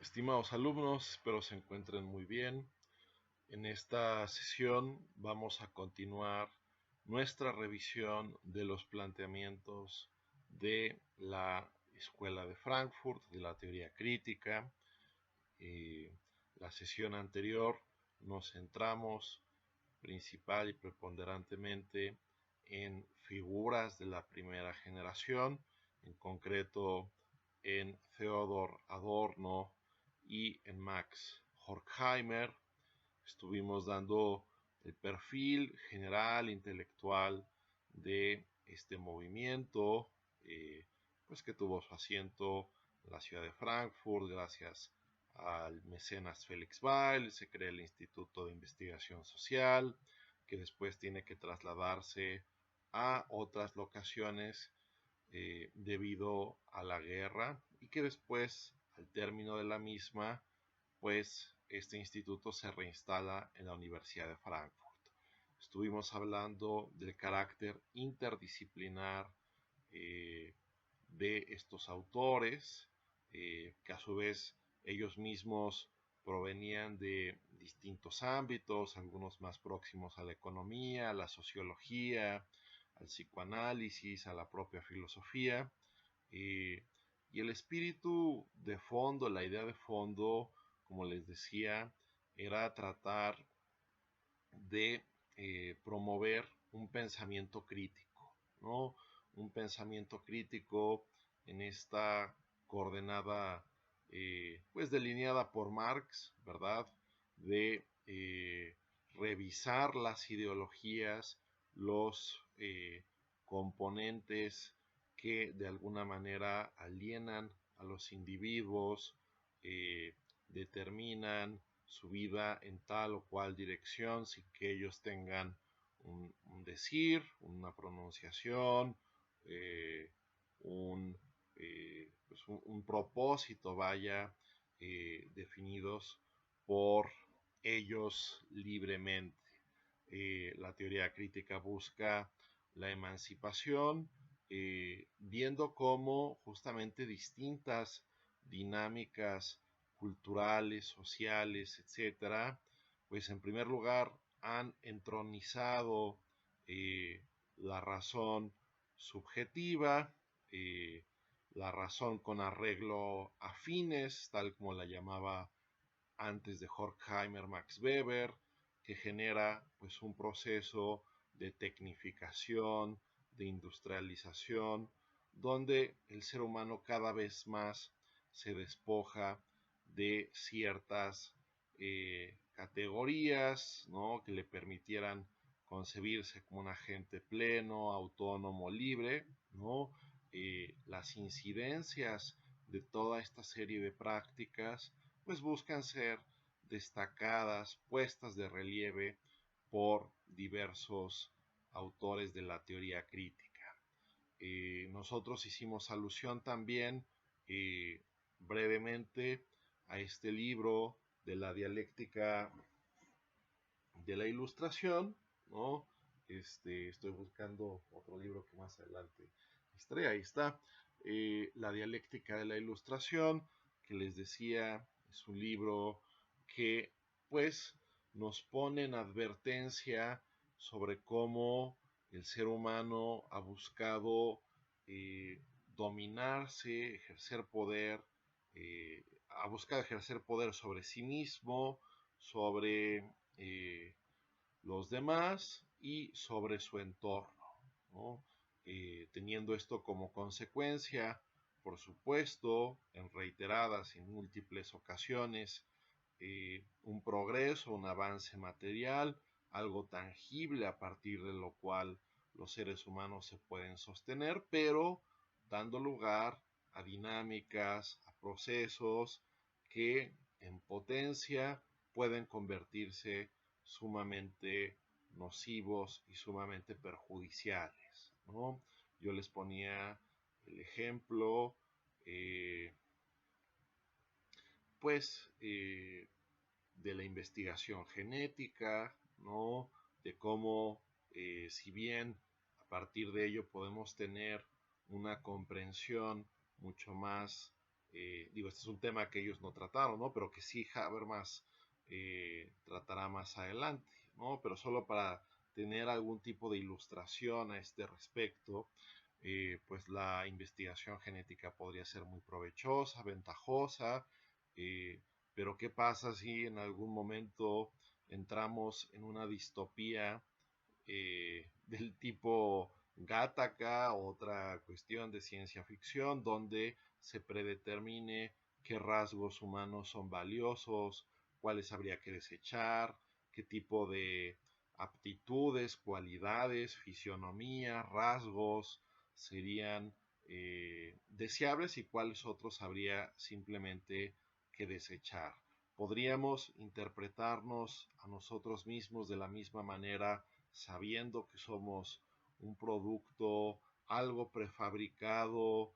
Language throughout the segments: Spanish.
Estimados alumnos, espero se encuentren muy bien. En esta sesión vamos a continuar nuestra revisión de los planteamientos de la Escuela de Frankfurt, de la teoría crítica. La sesión anterior nos centramos principal y preponderantemente en figuras de la primera generación, en concreto en Theodor Adorno y en Max Horkheimer. Estuvimos dando el perfil general intelectual de este movimiento, pues que tuvo su asiento en la ciudad de Frankfurt gracias al mecenas Felix Weil. Se crea el Instituto de Investigación Social, que después tiene que trasladarse a otras locaciones debido a la guerra, y que después, al término de la misma, pues este instituto se reinstala en la Universidad de Frankfurt. Estuvimos hablando del carácter interdisciplinar de estos autores, que a su vez ellos mismos provenían de distintos ámbitos, algunos más próximos a la economía, a la sociología, al psicoanálisis, a la propia filosofía. Y el espíritu de fondo, la idea de fondo, como les decía, era tratar de promover un pensamiento crítico, ¿no? Un pensamiento crítico en esta coordenada, pues delineada por Marx, ¿verdad? De revisar las ideologías, los componentes que de alguna manera alienan a los individuos, determinan su vida en tal o cual dirección, sin que ellos tengan un decir, una pronunciación, un propósito, vaya, definidos por ellos libremente. La teoría crítica busca la emancipación, viendo cómo justamente distintas dinámicas culturales, sociales, etcétera, pues en primer lugar han entronizado la razón subjetiva, la razón con arreglo a fines, tal como la llamaba antes de Horkheimer Max Weber, que genera pues un proceso de tecnificación, de industrialización, donde el ser humano cada vez más se despoja de ciertas categorías, ¿no?, que le permitieran concebirse como un agente pleno, autónomo, libre, ¿no? Las incidencias de toda esta serie de prácticas pues buscan ser destacadas, puestas de relieve por diversos autores de la teoría crítica. Nosotros hicimos alusión también brevemente a este libro de la dialéctica de la ilustración, ¿no? Estoy buscando otro libro que más adelante estaré, ahí está, La dialéctica de la ilustración, que les decía, es un libro que pues nos pone en advertencia sobre cómo el ser humano ha buscado dominarse, ejercer poder, ha buscado ejercer poder sobre sí mismo, sobre los demás y sobre su entorno, ¿no? Teniendo esto como consecuencia, por supuesto, en reiteradas y múltiples ocasiones, un progreso, un avance material, algo tangible a partir de lo cual los seres humanos se pueden sostener, pero dando lugar a dinámicas, a procesos que en potencia pueden convertirse sumamente nocivos y sumamente perjudiciales, ¿no? Yo les ponía el ejemplo, pues, de la investigación genética, ¿no? De cómo, si bien a partir de ello podemos tener una comprensión mucho más Este es un tema que ellos no trataron, ¿no? Pero que sí Habermas tratará más adelante, ¿no? Pero solo para tener algún tipo de ilustración a este respecto, pues la investigación genética podría ser muy provechosa, ventajosa, eh, pero ¿qué pasa si en algún momento entramos en una distopía del tipo Gattaca, otra cuestión de ciencia ficción, donde se predetermine qué rasgos humanos son valiosos, cuáles habría que desechar, qué tipo de aptitudes, cualidades, fisionomía, rasgos serían deseables y cuáles otros habría simplemente que desechar. Podríamos interpretarnos a nosotros mismos de la misma manera sabiendo que somos un producto algo prefabricado,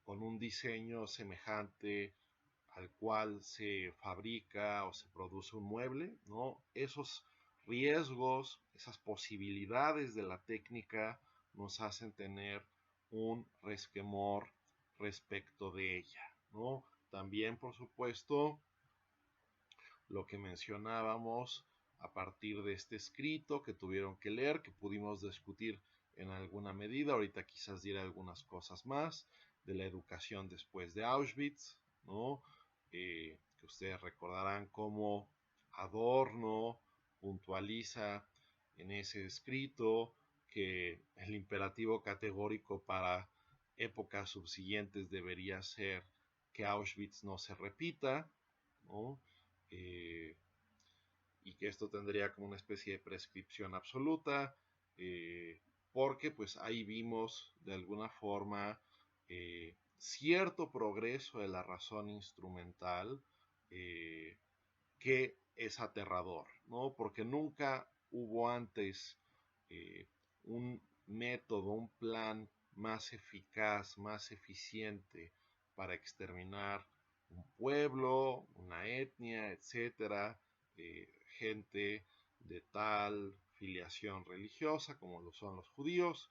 con un diseño semejante al cual se fabrica o se produce un mueble, ¿no? Esos riesgos, esas posibilidades de la técnica nos hacen tener un resquemor respecto de ella, ¿no? También, por supuesto, lo que mencionábamos a partir de este escrito que tuvieron que leer, que pudimos discutir en alguna medida, ahorita quizás diré algunas cosas más, de la educación después de Auschwitz, ¿no? Que ustedes recordarán cómo Adorno puntualiza en ese escrito que el imperativo categórico para épocas subsiguientes debería ser que Auschwitz no se repita, ¿no? eh, y que esto tendría como una especie de prescripción absoluta, porque pues ahí vimos de alguna forma cierto progreso de la razón instrumental que es aterrador, ¿no? Porque nunca hubo antes un método, un plan más eficaz, más eficiente para exterminar un pueblo, una etnia, etcétera, gente de tal filiación religiosa como lo son los judíos.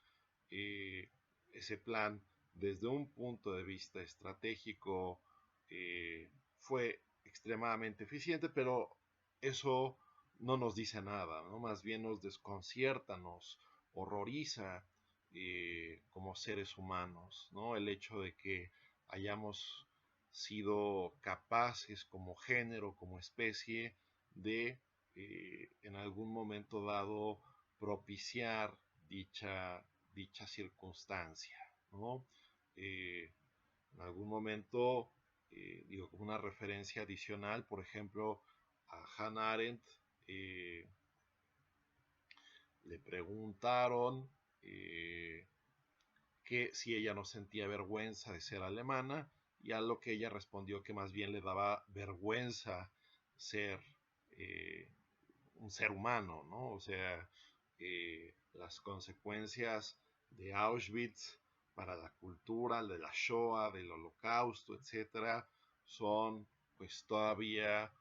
Ese plan, desde un punto de vista estratégico, fue extremadamente eficiente, pero eso no nos dice nada, ¿no? Más bien nos desconcierta, nos horroriza como seres humanos, ¿no? El hecho de que hayamos sido capaces como género, como especie, de en algún momento dado propiciar dicha circunstancia, ¿no? En algún momento, digo, como una referencia adicional, por ejemplo, a Hannah Arendt, eh, le preguntaron que si ella no sentía vergüenza de ser alemana, y a lo que ella respondió que más bien le daba vergüenza ser eh, un ser humano, ¿no? O sea, las consecuencias de Auschwitz para la cultura, de la Shoah, del Holocausto, etcétera, son pues todavía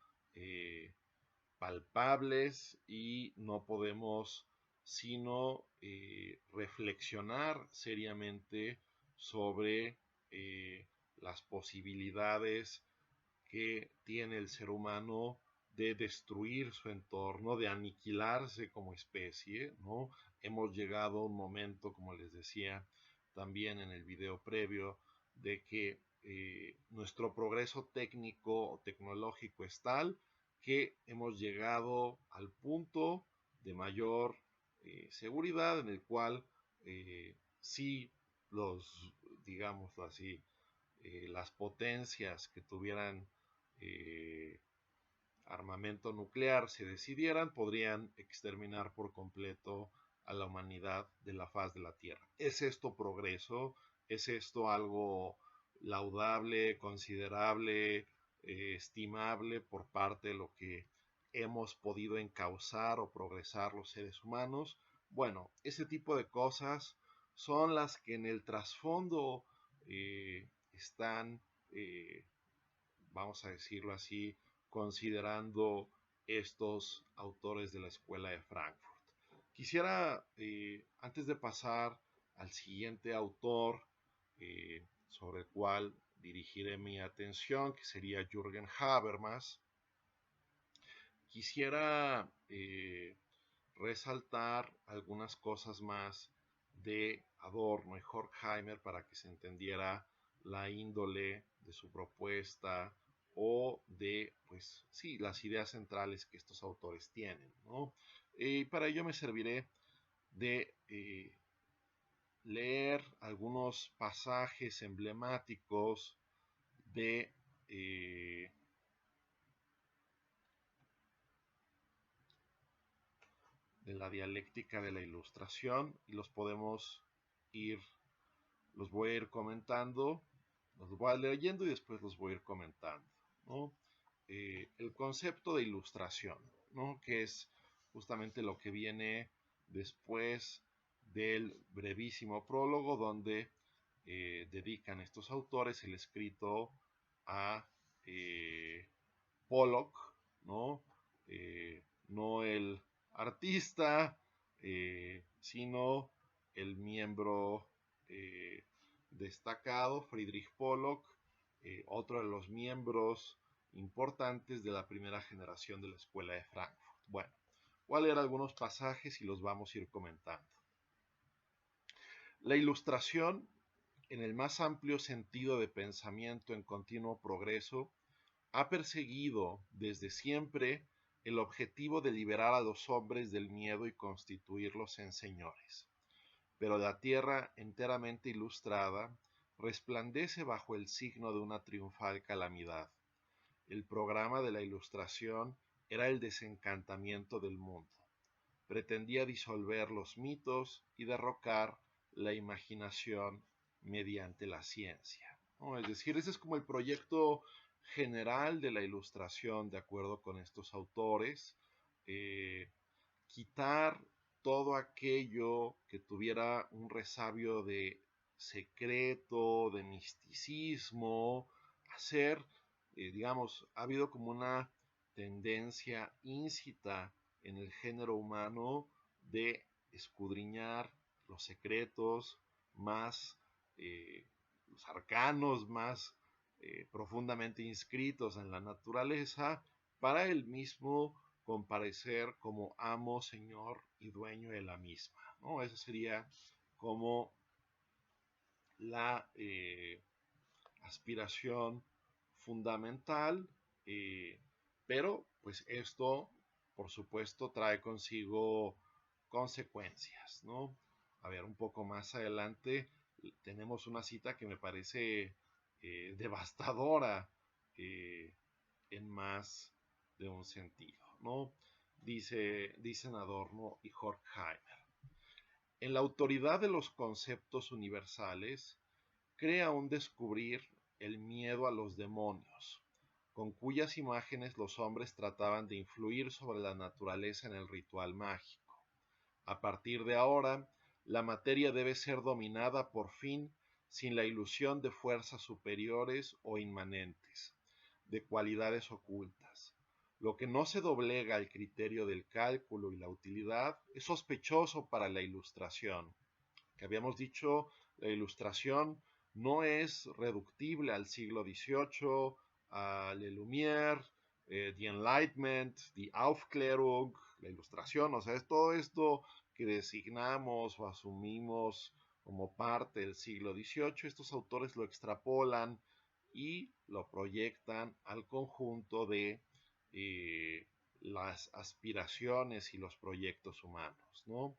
palpables y no podemos sino reflexionar seriamente sobre las posibilidades que tiene el ser humano de destruir su entorno, de aniquilarse como especie, ¿no? Hemos llegado a un momento, como les decía también en el video previo, de que nuestro progreso técnico o tecnológico es tal que hemos llegado al punto de mayor seguridad en el cual sí los, digamos así, las potencias que tuvieran eh, armamento nuclear se decidieran, podrían exterminar por completo a la humanidad de la faz de la Tierra. ¿Es esto progreso? ¿Es esto algo laudable, considerable, estimable por parte de lo que hemos podido encauzar o progresar los seres humanos? Bueno, ese tipo de cosas son las que en el trasfondo están, vamos a decirlo así, considerando estos autores de la Escuela de Frankfurt. Quisiera, antes de pasar al siguiente autor sobre el cual dirigiré mi atención, que sería Jürgen Habermas, quisiera resaltar algunas cosas más de Adorno y Horkheimer para que se entendiera la índole de su propuesta o de, pues sí, las ideas centrales que estos autores tienen, ¿no? Y para ello me serviré de leer algunos pasajes emblemáticos de la dialéctica de la ilustración y los voy a ir comentando, los voy a ir leyendo y después los voy a ir comentando, ¿no? El concepto de ilustración, ¿no? Que es justamente lo que viene después del brevísimo prólogo donde dedican estos autores el escrito a Pollock, ¿no? No el artista, sino el miembro destacado, Friedrich Pollock, otro de los miembros importantes de la primera generación de la Escuela de Frankfurt. Bueno, voy a leer algunos pasajes y los vamos a ir comentando. La ilustración, en el más amplio sentido de pensamiento en continuo progreso, ha perseguido desde siempre el objetivo de liberar a los hombres del miedo y constituirlos en señores. Pero la tierra enteramente ilustrada resplandece bajo el signo de una triunfal calamidad. El programa de la ilustración era el desencantamiento del mundo. Pretendía disolver los mitos y derrocar la imaginación mediante la ciencia, ¿no? Es decir, ese es como el proyecto general de la ilustración, de acuerdo con estos autores, quitar todo aquello que tuviera un resabio de secreto, de misticismo, hacer, digamos, ha habido como una tendencia íncita en el género humano de escudriñar los secretos más, los arcanos más profundamente inscritos en la naturaleza para el mismo comparecer como amo, señor y dueño de la misma, ¿no? Esa sería como la aspiración fundamental, pero pues esto, por supuesto, trae consigo consecuencias, ¿no? A ver, un poco más adelante tenemos una cita que me parece devastadora en más de un sentido, ¿no? Dicen Adorno y Horkheimer. En la autoridad de los conceptos universales, crea un descubrir el miedo a los demonios, con cuyas imágenes los hombres trataban de influir sobre la naturaleza en el ritual mágico. A partir de ahora, la materia debe ser dominada por fin sin la ilusión de fuerzas superiores o inmanentes, de cualidades ocultas. Lo que no se doblega al criterio del cálculo y la utilidad es sospechoso para la ilustración. Que habíamos dicho, la ilustración no es reductible al siglo XVIII, a Le Lumière, the Enlightenment, die Aufklärung, la ilustración, o sea, es todo esto que designamos o asumimos como parte del siglo XVIII, estos autores lo extrapolan y lo proyectan al conjunto de las aspiraciones y los proyectos humanos, ¿no?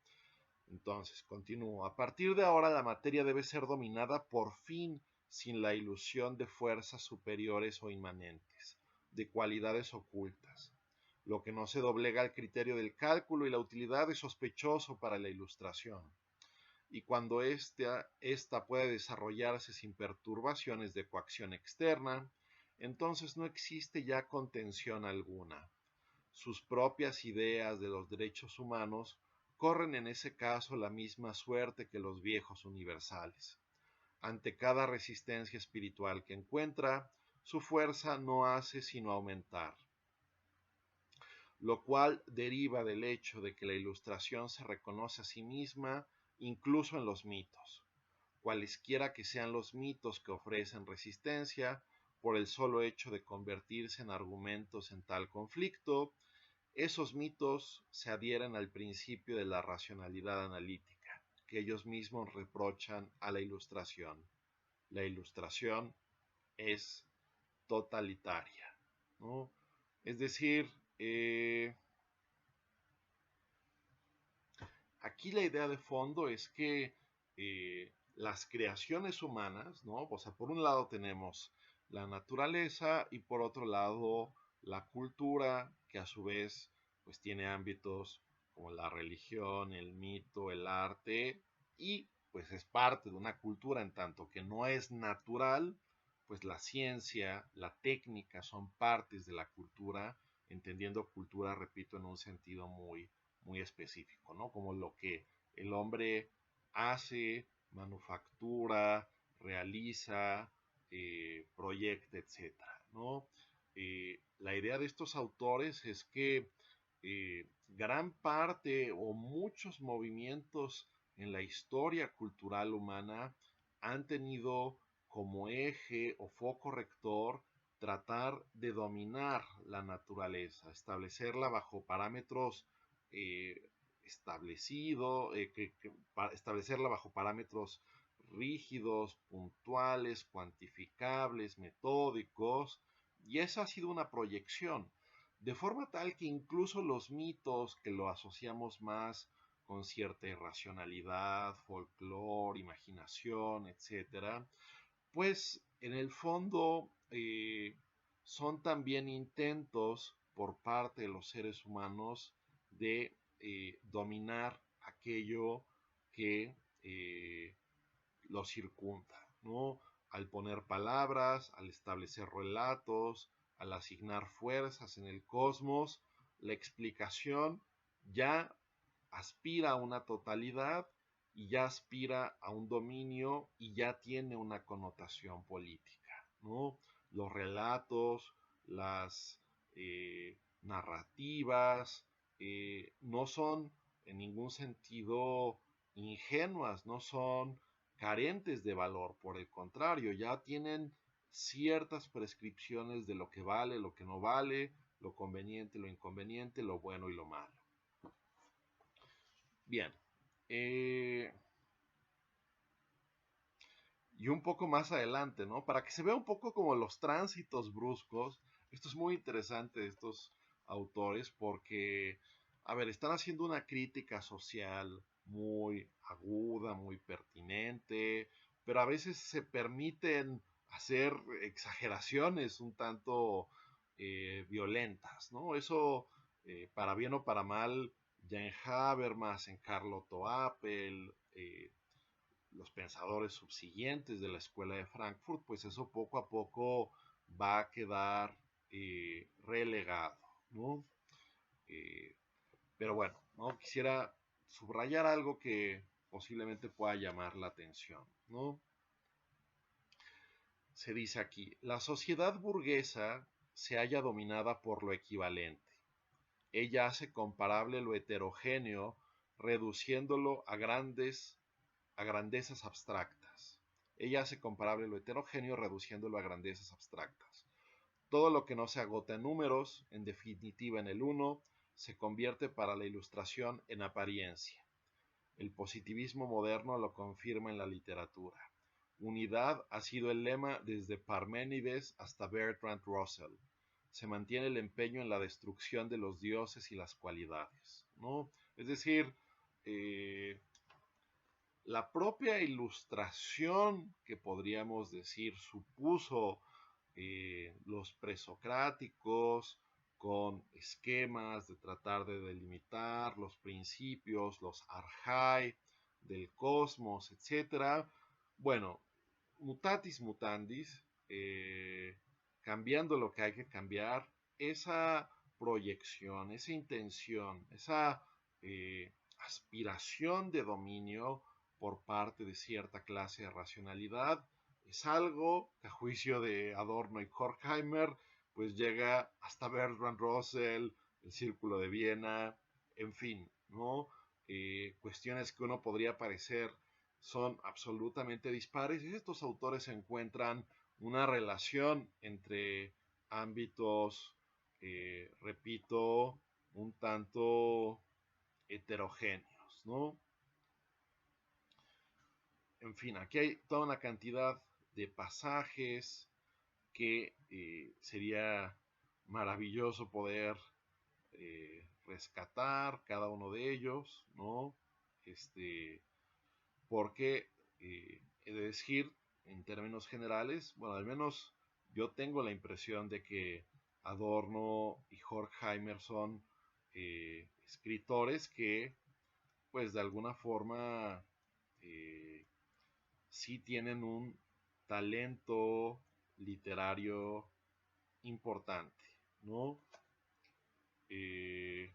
Entonces, continúo. A partir de ahora la materia debe ser dominada por fin sin la ilusión de fuerzas superiores o inmanentes, de cualidades ocultas. Lo que no se doblega al criterio del cálculo y la utilidad es sospechoso para la ilustración. Y cuando ésta puede desarrollarse sin perturbaciones de coacción externa, entonces no existe ya contención alguna. Sus propias ideas de los derechos humanos corren en ese caso la misma suerte que los viejos universales. Ante cada resistencia espiritual que encuentra, su fuerza no hace sino aumentar, lo cual deriva del hecho de que la ilustración se reconoce a sí misma incluso en los mitos. cualesquiera que sean los mitos que ofrecen resistencia, por el solo hecho de convertirse en argumentos en tal conflicto, esos mitos se adhieren al principio de la racionalidad analítica, que ellos mismos reprochan a la Ilustración. La Ilustración es totalitaria, ¿no? Es decir, aquí la idea de fondo es que las creaciones humanas, ¿no? O sea, por un lado tenemos la naturaleza y por otro lado la cultura, que a su vez pues tiene ámbitos como la religión, el mito, el arte, y pues es parte de una cultura en tanto que no es natural, pues la ciencia, la técnica son partes de la cultura, entendiendo cultura, repito, en un sentido muy específico, ¿no? Como lo que el hombre hace, manufactura, realiza, proyecta, etcétera, ¿no? La idea de estos autores es que gran parte o muchos movimientos en la historia cultural humana han tenido como eje o foco rector tratar de dominar la naturaleza, establecerla bajo parámetros establecerla bajo parámetros rígidos, puntuales, cuantificables, metódicos, y esa ha sido una proyección, de forma tal que incluso los mitos que lo asociamos más con cierta irracionalidad, folclore, imaginación, etcétera, pues en el fondo son también intentos por parte de los seres humanos de dominar aquello que lo circunda, ¿no? Al poner palabras, al establecer relatos, al asignar fuerzas en el cosmos, la explicación ya aspira a una totalidad y ya aspira a un dominio y ya tiene una connotación política, ¿no? Los relatos, las narrativas, no son en ningún sentido ingenuas, no son carentes de valor, por el contrario, ya tienen ciertas prescripciones de lo que vale, lo que no vale, lo conveniente, lo inconveniente, lo bueno y lo malo. Bien, y un poco más adelante, ¿no? Para que se vea un poco como los tránsitos bruscos. Esto es muy interesante de estos autores porque, a ver, están haciendo una crítica social muy aguda, muy pertinente, pero a veces se permiten hacer exageraciones un tanto violentas, ¿no? Eso, para bien o para mal, ya en Habermas, en Karl Otto Appel, los pensadores subsiguientes de la escuela de Frankfurt, pues eso poco a poco va a quedar relegado, ¿no? Eh, pero bueno, ¿no? Quisiera subrayar algo que posiblemente pueda llamar la atención, ¿no? Se dice aquí, la sociedad burguesa se halla dominada por lo equivalente. Ella hace comparable lo heterogéneo, reduciéndolo a grandezas abstractas. Ella hace comparable lo heterogéneo reduciéndolo a grandezas abstractas. Todo lo que no se agota en números, en definitiva en el uno, se convierte para la Ilustración en apariencia. El positivismo moderno lo confirma en la literatura. Unidad ha sido el lema desde Parménides hasta Bertrand Russell. Se mantiene el empeño en la destrucción de los dioses y las cualidades, ¿no? Es decir, la propia Ilustración, que podríamos decir supuso los presocráticos con esquemas de tratar de delimitar los principios, los arjai del cosmos, etc. Bueno, mutatis mutandis, cambiando lo que hay que cambiar, esa proyección, esa intención, esa aspiración de dominio por parte de cierta clase de racionalidad, es algo que a juicio de Adorno y Horkheimer, pues llega hasta Bertrand Russell, el Círculo de Viena, en fin, ¿no? Cuestiones que uno podría parecer son absolutamente dispares y estos autores encuentran una relación entre ámbitos, repito, un tanto heterogéneos, ¿no? En fin, aquí hay toda una cantidad de pasajes que sería maravilloso poder rescatar cada uno de ellos, ¿no? Porque he de decir, en términos generales, bueno, al menos yo tengo la impresión de que Adorno y Horkheimer son escritores que, pues de alguna forma, eh, sí tienen un talento literario importante, ¿no? Eh,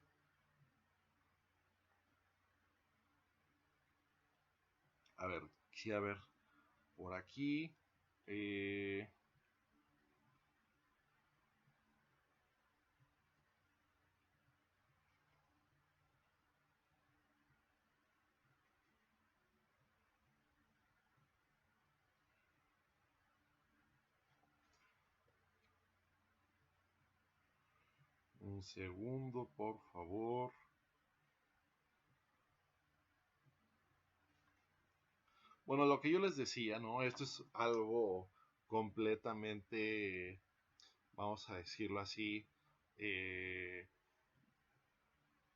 a ver, quisiera ver por aquí. Eh, un segundo, por favor. Bueno, lo que yo les decía, ¿no? Esto es algo completamente, vamos a decirlo así, eh,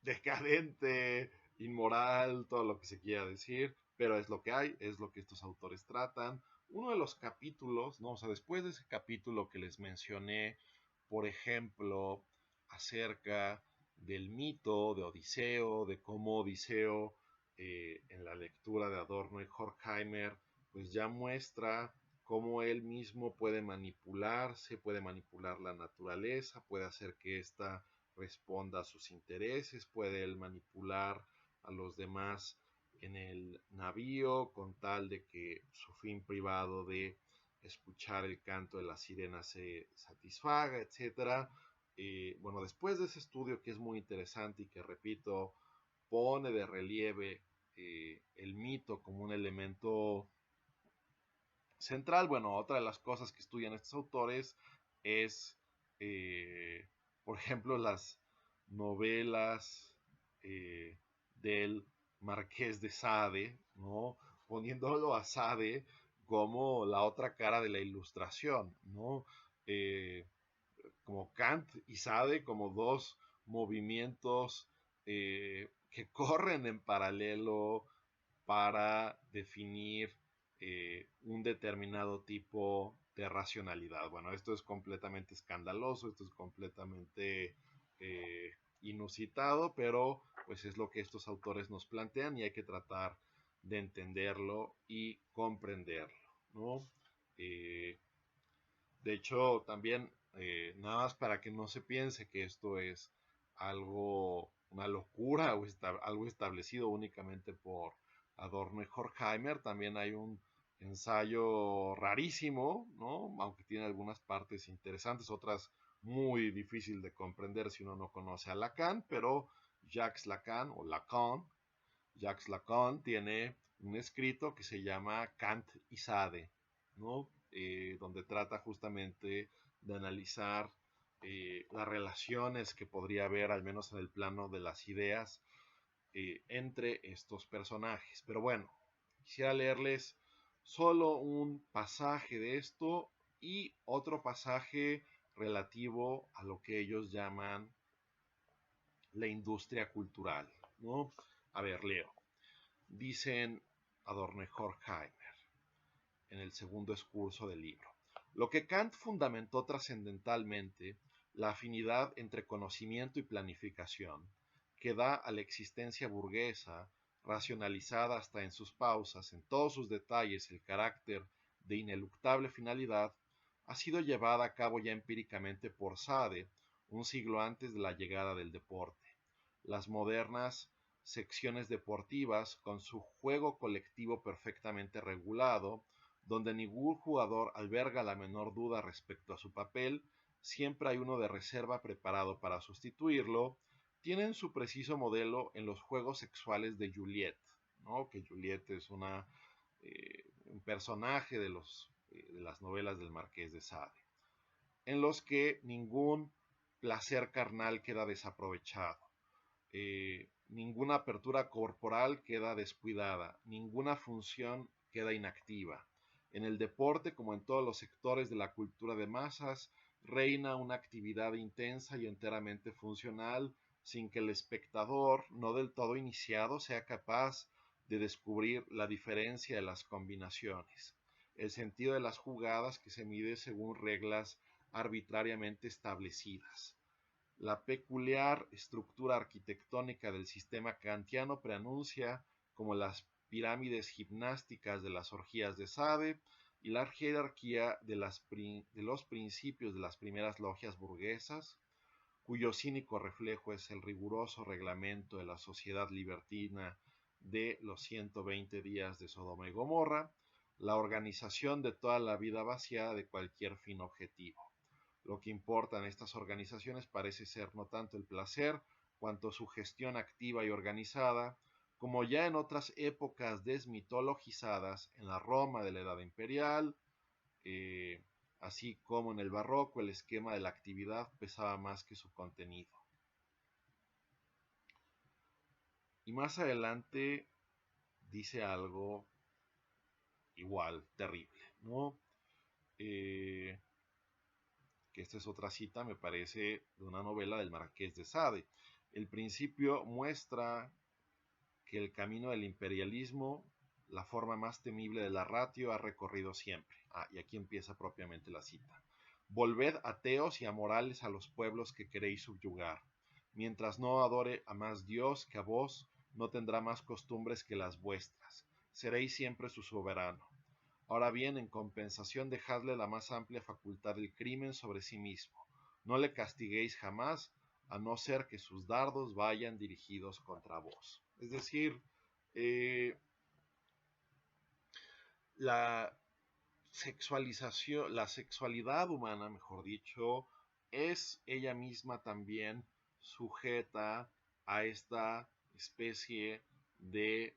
decadente, inmoral, todo lo que se quiera decir, pero es lo que hay, es lo que estos autores tratan. Uno de los capítulos, ¿no? O sea, después de ese capítulo que les mencioné, por ejemplo, acerca del mito de Odiseo, de cómo Odiseo, en la lectura de Adorno y Horkheimer, pues ya muestra cómo él mismo puede manipularse, puede manipular la naturaleza, puede hacer que ésta responda a sus intereses, puede él manipular a los demás en el navío con tal de que su fin privado de escuchar el canto de la sirena se satisfaga, etcétera. Bueno, después de ese estudio que es muy interesante y que, repito, pone de relieve el mito como un elemento central, bueno, otra de las cosas que estudian estos autores es, eh, por ejemplo, las novelas del Marqués de Sade, ¿no? Poniéndolo a Sade como la otra cara de la ilustración, ¿no? Eh, como Kant y Sade como dos movimientos que corren en paralelo para definir un determinado tipo de racionalidad. Bueno, esto es completamente escandaloso, esto es completamente inusitado, pero pues es lo que estos autores nos plantean y hay que tratar de entenderlo y comprenderlo, ¿no? Eh, de hecho, también, nada más para que no se piense que esto es algo, una locura o algo establecido únicamente por Adorno y Horkheimer, también hay un ensayo rarísimo, ¿no? Aunque tiene algunas partes interesantes, otras muy difícil de comprender si uno no conoce a Lacan, pero Jacques Lacan o Lacan, Jacques Lacan tiene un escrito que se llama Kant y Sade, ¿no? Donde trata justamente de analizar las relaciones que podría haber, al menos en el plano de las ideas, entre estos personajes. Pero bueno, quisiera leerles solo un pasaje de esto y otro pasaje relativo a lo que ellos llaman la industria cultural, ¿no? A ver, leo. Dicen Adorno y Horkheimer en el segundo excurso del libro. Lo que Kant fundamentó trascendentalmente, la afinidad entre conocimiento y planificación, que da a la existencia burguesa, racionalizada hasta en sus pausas, en todos sus detalles, el carácter de ineluctable finalidad, ha sido llevada a cabo ya empíricamente por Sade, un siglo antes de la llegada del deporte. Las modernas secciones deportivas, con su juego colectivo perfectamente regulado, donde ningún jugador alberga la menor duda respecto a su papel, siempre hay uno de reserva preparado para sustituirlo, tienen su preciso modelo en los juegos sexuales de Juliette, ¿no? Que Juliette es una un personaje de las novelas del Marqués de Sade, en los que ningún placer carnal queda desaprovechado, ninguna apertura corporal queda descuidada, ninguna función queda inactiva. En el deporte, como en todos los sectores de la cultura de masas, reina una actividad intensa y enteramente funcional, sin que el espectador, no del todo iniciado, sea capaz de descubrir la diferencia de las combinaciones, el sentido de las jugadas que se mide según reglas arbitrariamente establecidas. La peculiar estructura arquitectónica del sistema kantiano preanuncia como las pirámides gimnásticas de las orgías de Sade y la jerarquía de los principios de las primeras logias burguesas, cuyo cínico reflejo es el riguroso reglamento de la sociedad libertina de los 120 días de Sodoma y Gomorra, la organización de toda la vida vaciada de cualquier fin objetivo. Lo que importa en estas organizaciones parece ser no tanto el placer, cuanto su gestión activa y organizada, como ya en otras épocas desmitologizadas, en la Roma de la Edad Imperial, así como en el Barroco, el esquema de la actividad pesaba más que su contenido. Y más adelante dice algo igual terrible, ¿no? Que esta es otra cita, me parece, de una novela del Marqués de Sade. El principio muestra que el camino del imperialismo, la forma más temible de la ratio, ha recorrido siempre. Y aquí empieza propiamente la cita. Volved ateos y amorales a los pueblos que queréis subyugar. Mientras no adore a más Dios que a vos, no tendrá más costumbres que las vuestras. Seréis siempre su soberano. Ahora bien, en compensación, dejadle la más amplia facultad del crimen sobre sí mismo. No le castiguéis jamás, a no ser que sus dardos vayan dirigidos contra vos. Es decir, la sexualización, la sexualidad humana, mejor dicho, es ella misma también sujeta a esta especie de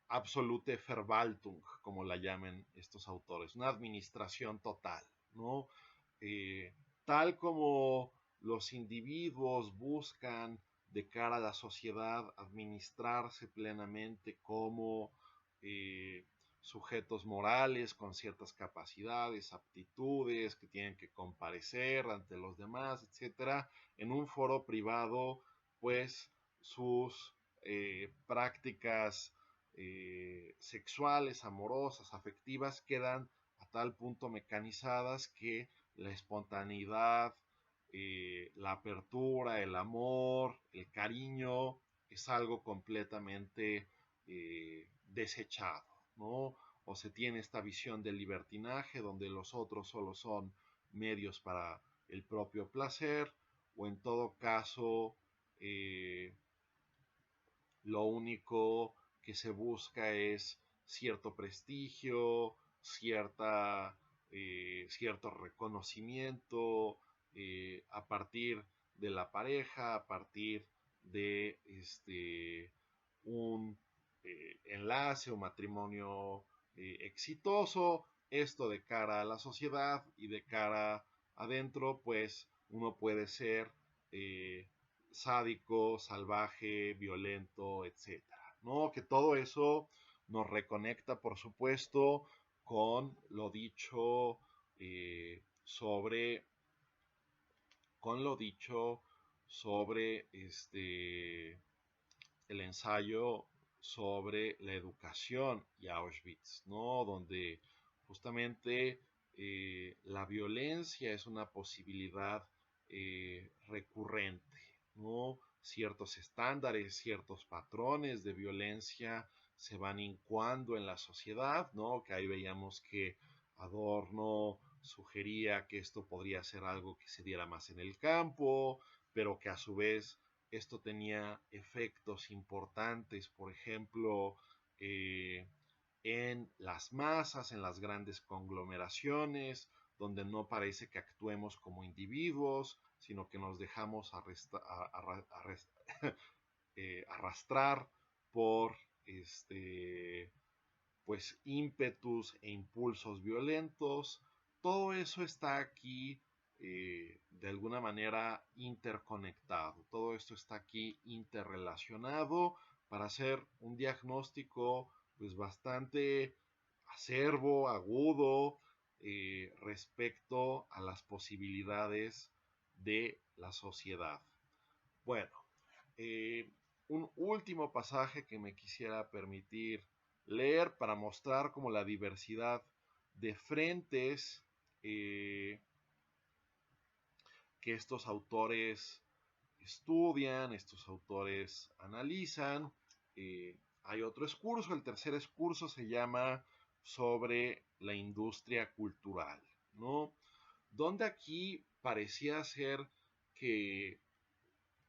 absolute Verwaltung, como la llaman estos autores, una administración total, ¿no? Tal como los individuos buscan de cara a la sociedad administrarse plenamente como sujetos morales con ciertas capacidades, aptitudes, que tienen que comparecer ante los demás, etcétera. En un foro privado, pues sus prácticas sexuales, amorosas, afectivas, quedan a tal punto mecanizadas que la espontaneidad, la apertura, el amor, el cariño, es algo completamente desechado, ¿no? O se tiene esta visión del libertinaje donde los otros solo son medios para el propio placer, o en todo caso lo único que se busca es cierto prestigio, cierto reconocimiento a partir de la pareja, a partir de un enlace o matrimonio exitoso. Esto de cara a la sociedad y de cara adentro, pues uno puede ser sádico, salvaje, violento, etcétera, ¿no? Que todo eso nos reconecta, por supuesto, con lo dicho sobre el ensayo sobre la educación y Auschwitz, ¿no? Donde justamente la violencia es una posibilidad recurrente, ¿no? Ciertos estándares, ciertos patrones de violencia se van incuando en la sociedad, ¿no? Que ahí veíamos que Adorno sugería que esto podría ser algo que se diera más en el campo, pero que a su vez esto tenía efectos importantes, por ejemplo, en las masas, en las grandes conglomeraciones, donde no parece que actuemos como individuos, sino que nos dejamos arrastrar por pues ímpetus e impulsos violentos. Todo eso está aquí de alguna manera interconectado. Todo esto está aquí interrelacionado para hacer un diagnóstico pues bastante acerbo, agudo, respecto a las posibilidades de la sociedad. Bueno, eh, un último pasaje que me quisiera permitir leer para mostrar como la diversidad de frentes que estos autores estudian, estos autores analizan. Hay otro excurso, el tercer excurso se llama sobre la industria cultural, ¿no? Donde aquí parecía ser que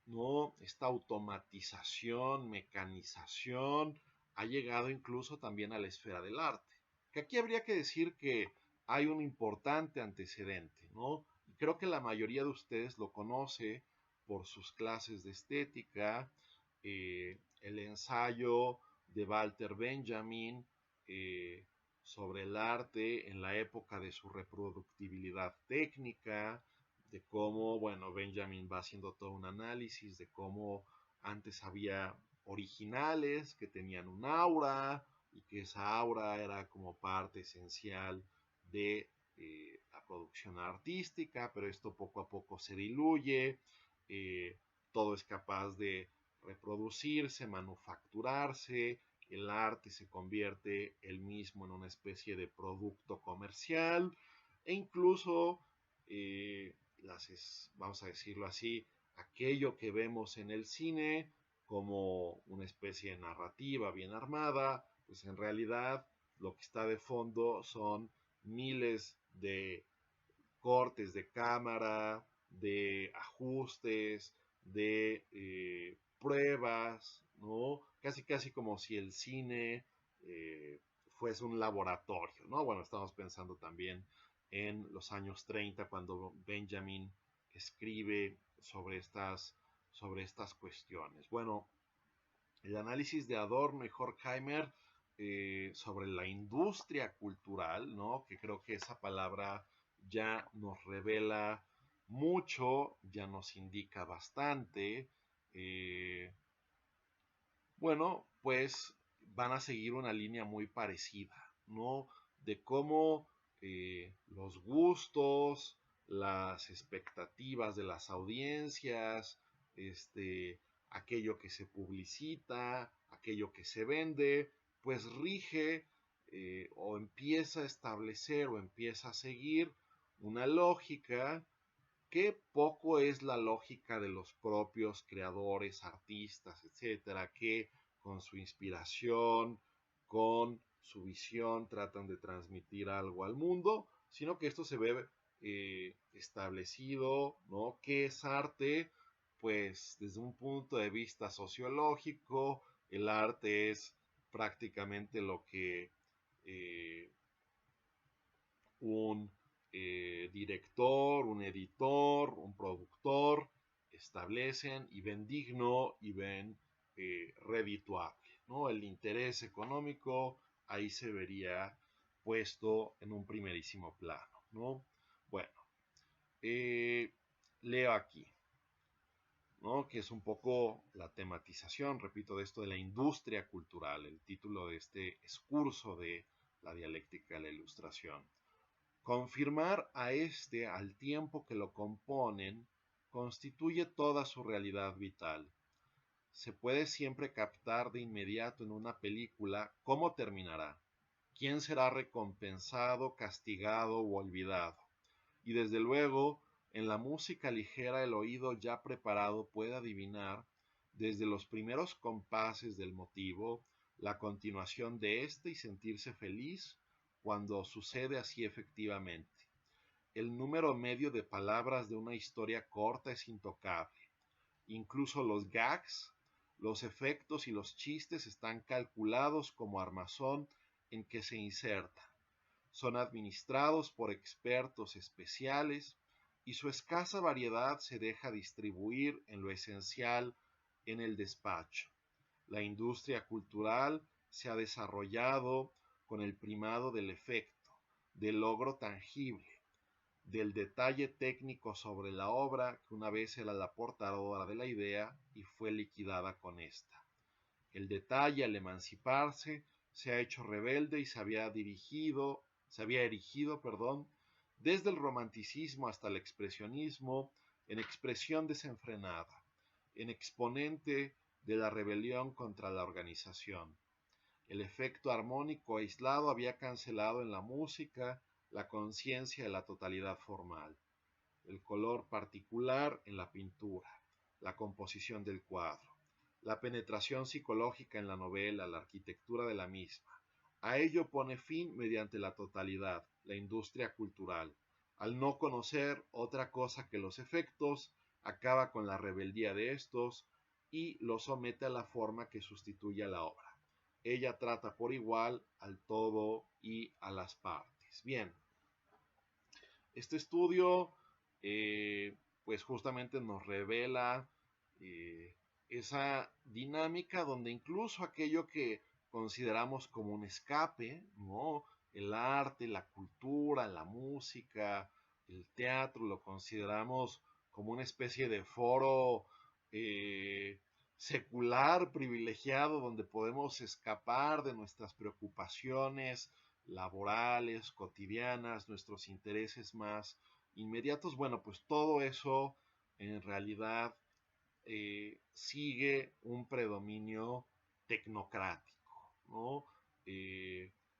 ¿no? Esta automatización, mecanización, ha llegado incluso también a la esfera del arte. Que aquí habría que decir que hay un importante antecedente, ¿no? Y creo que la mayoría de ustedes lo conoce por sus clases de estética, el ensayo de Walter Benjamin sobre el arte en la época de su reproductibilidad técnica, de cómo, bueno, Benjamin va haciendo todo un análisis de cómo antes había originales que tenían un aura y que esa aura era como parte esencial de la producción artística, pero esto poco a poco se diluye, todo es capaz de reproducirse, manufacturarse, el arte se convierte él mismo en una especie de producto comercial e incluso vamos a decirlo así, aquello que vemos en el cine como una especie de narrativa bien armada, pues en realidad lo que está de fondo son miles de cortes de cámara, de ajustes, de pruebas, ¿no? Casi casi como si el cine fuese un laboratorio, ¿no? Bueno, estamos pensando también en los años 30 cuando Benjamin escribe sobre estas cuestiones. Bueno, el análisis de Adorno y Horkheimer sobre la industria cultural, ¿no? Que creo que esa palabra ya nos revela mucho, ya nos indica bastante. Eh, bueno, pues van a seguir una línea muy parecida, ¿no? De cómo los gustos, las expectativas de las audiencias, aquello que se publicita, aquello que se vende, pues rige o empieza a establecer o empieza a seguir una lógica que poco es la lógica de los propios creadores, artistas, etcétera, que con su inspiración, con su visión tratan de transmitir algo al mundo, sino que esto se ve establecido, ¿no? ¿Qué es arte? Pues desde un punto de vista sociológico, el arte es prácticamente lo que eh, un director, un editor, un productor establecen y ven digno y ven redituable, ¿no? El interés económico ahí se vería puesto en un primerísimo plano, ¿no? Bueno, eh, leo aquí, ¿no? Que es un poco la tematización, repito, de esto de la industria cultural, el título de este excurso de la dialéctica de la ilustración. Confirmar a éste al tiempo que lo componen constituye toda su realidad vital. Se puede siempre captar de inmediato en una película cómo terminará, quién será recompensado, castigado o olvidado. Y desde luego, en la música ligera el oído ya preparado puede adivinar, desde los primeros compases del motivo, la continuación de éste y sentirse feliz cuando sucede así efectivamente. El número medio de palabras de una historia corta es intocable. Incluso los gags, los efectos y los chistes están calculados como armazón en que se insertan. Son administrados por expertos especiales y su escasa variedad se deja distribuir en lo esencial en el despacho. La industria cultural se ha desarrollado con el primado del efecto, del logro tangible, del detalle técnico sobre la obra que una vez era la portadora de la idea y fue liquidada con esta. El detalle, al emanciparse, se ha hecho rebelde y se había erigido, desde el romanticismo hasta el expresionismo, en expresión desenfrenada, en exponente de la rebelión contra la organización. El efecto armónico aislado había cancelado en la música la conciencia de la totalidad formal, el color particular en la pintura, la composición del cuadro, la penetración psicológica en la novela, la arquitectura de la misma. A ello pone fin mediante la totalidad, la industria cultural. Al no conocer otra cosa que los efectos, acaba con la rebeldía de estos y los somete a la forma que sustituye a la obra. Ella trata por igual al todo y a las partes. Bien, este estudio pues justamente nos revela esa dinámica donde incluso aquello que consideramos como un escape, ¿no? El arte, la cultura, la música, el teatro, lo consideramos como una especie de foro secular, privilegiado, donde podemos escapar de nuestras preocupaciones laborales, cotidianas, nuestros intereses más inmediatos. Bueno, pues todo eso en realidad sigue un predominio tecnocrático, ¿no?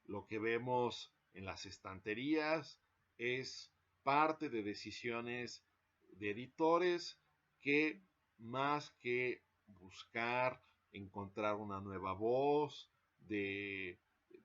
Lo que vemos en las estanterías es parte de decisiones de editores que más que buscar encontrar una nueva voz, de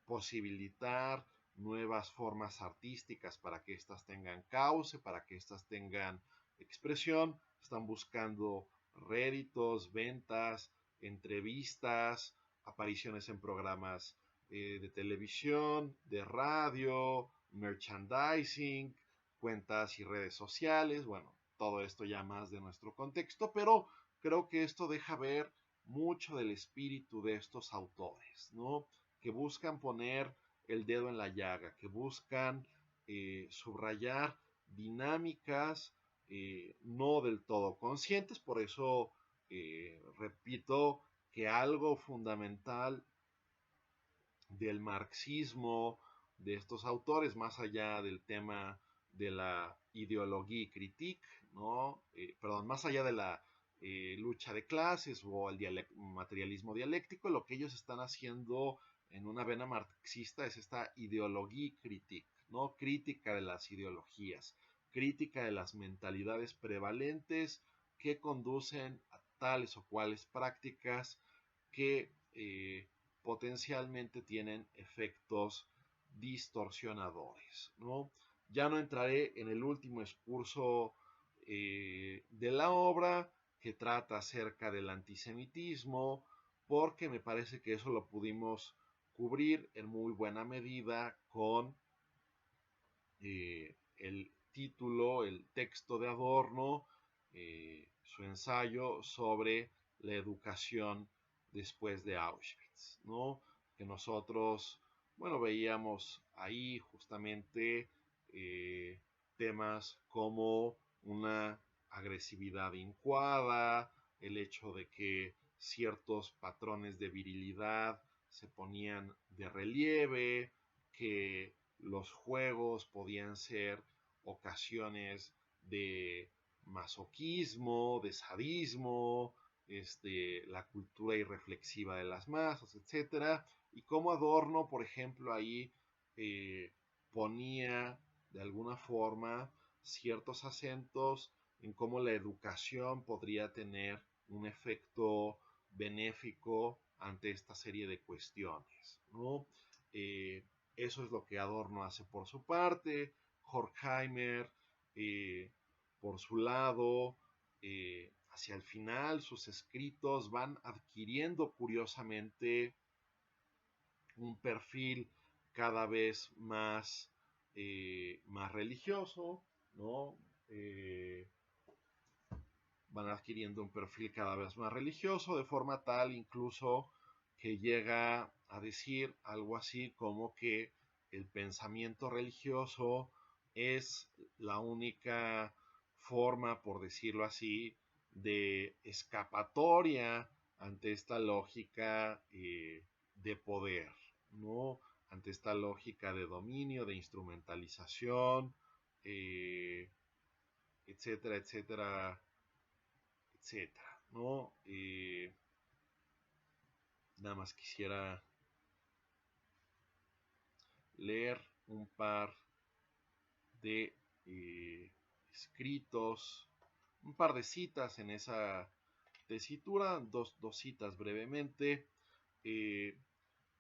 posibilitar nuevas formas artísticas para que éstas tengan cauce, para que éstas tengan expresión, están buscando réditos, ventas, entrevistas, apariciones en programas de televisión, de radio, merchandising, cuentas y redes sociales, bueno, todo esto ya más de nuestro contexto, pero creo que esto deja ver mucho del espíritu de estos autores, ¿no? Que buscan poner el dedo en la llaga, que buscan subrayar dinámicas no del todo conscientes, por eso repito que algo fundamental del marxismo de estos autores, más allá del tema de la ideología critique, ¿no? Perdón, más allá de la lucha de clases o el materialismo dialéctico, lo que ellos están haciendo en una vena marxista es esta ideología critique, ¿no? Crítica de las ideologías, crítica de las mentalidades prevalentes que conducen a tales o cuales prácticas que potencialmente tienen efectos distorsionadores, ¿no? Ya no entraré en el último excurso de la obra que trata acerca del antisemitismo, porque me parece que eso lo pudimos cubrir en muy buena medida con el título, el texto de Adorno, su ensayo sobre la educación después de Auschwitz, ¿no? Que nosotros, bueno, veíamos ahí justamente temas como una agresividad incuada, el hecho de que ciertos patrones de virilidad se ponían de relieve, que los juegos podían ser ocasiones de masoquismo, de sadismo, la cultura irreflexiva de las masas, etcétera, y cómo Adorno, por ejemplo, ahí ponía de alguna forma ciertos acentos en cómo la educación podría tener un efecto benéfico ante esta serie de cuestiones, ¿no? Eso es lo que Adorno hace por su parte. Horkheimer, por su lado, hacia el final, sus escritos van adquiriendo curiosamente un perfil cada vez más religioso, ¿no? Van adquiriendo un perfil cada vez más religioso, de forma tal incluso que llega a decir algo así como que el pensamiento religioso es la única forma, por decirlo así, de escapatoria ante esta lógica de poder, ¿no? Ante esta lógica de dominio, de instrumentalización, etcétera, etcétera, etcétera, ¿no? Nada más quisiera leer un par de escritos, un par de citas en esa tesitura, dos citas brevemente.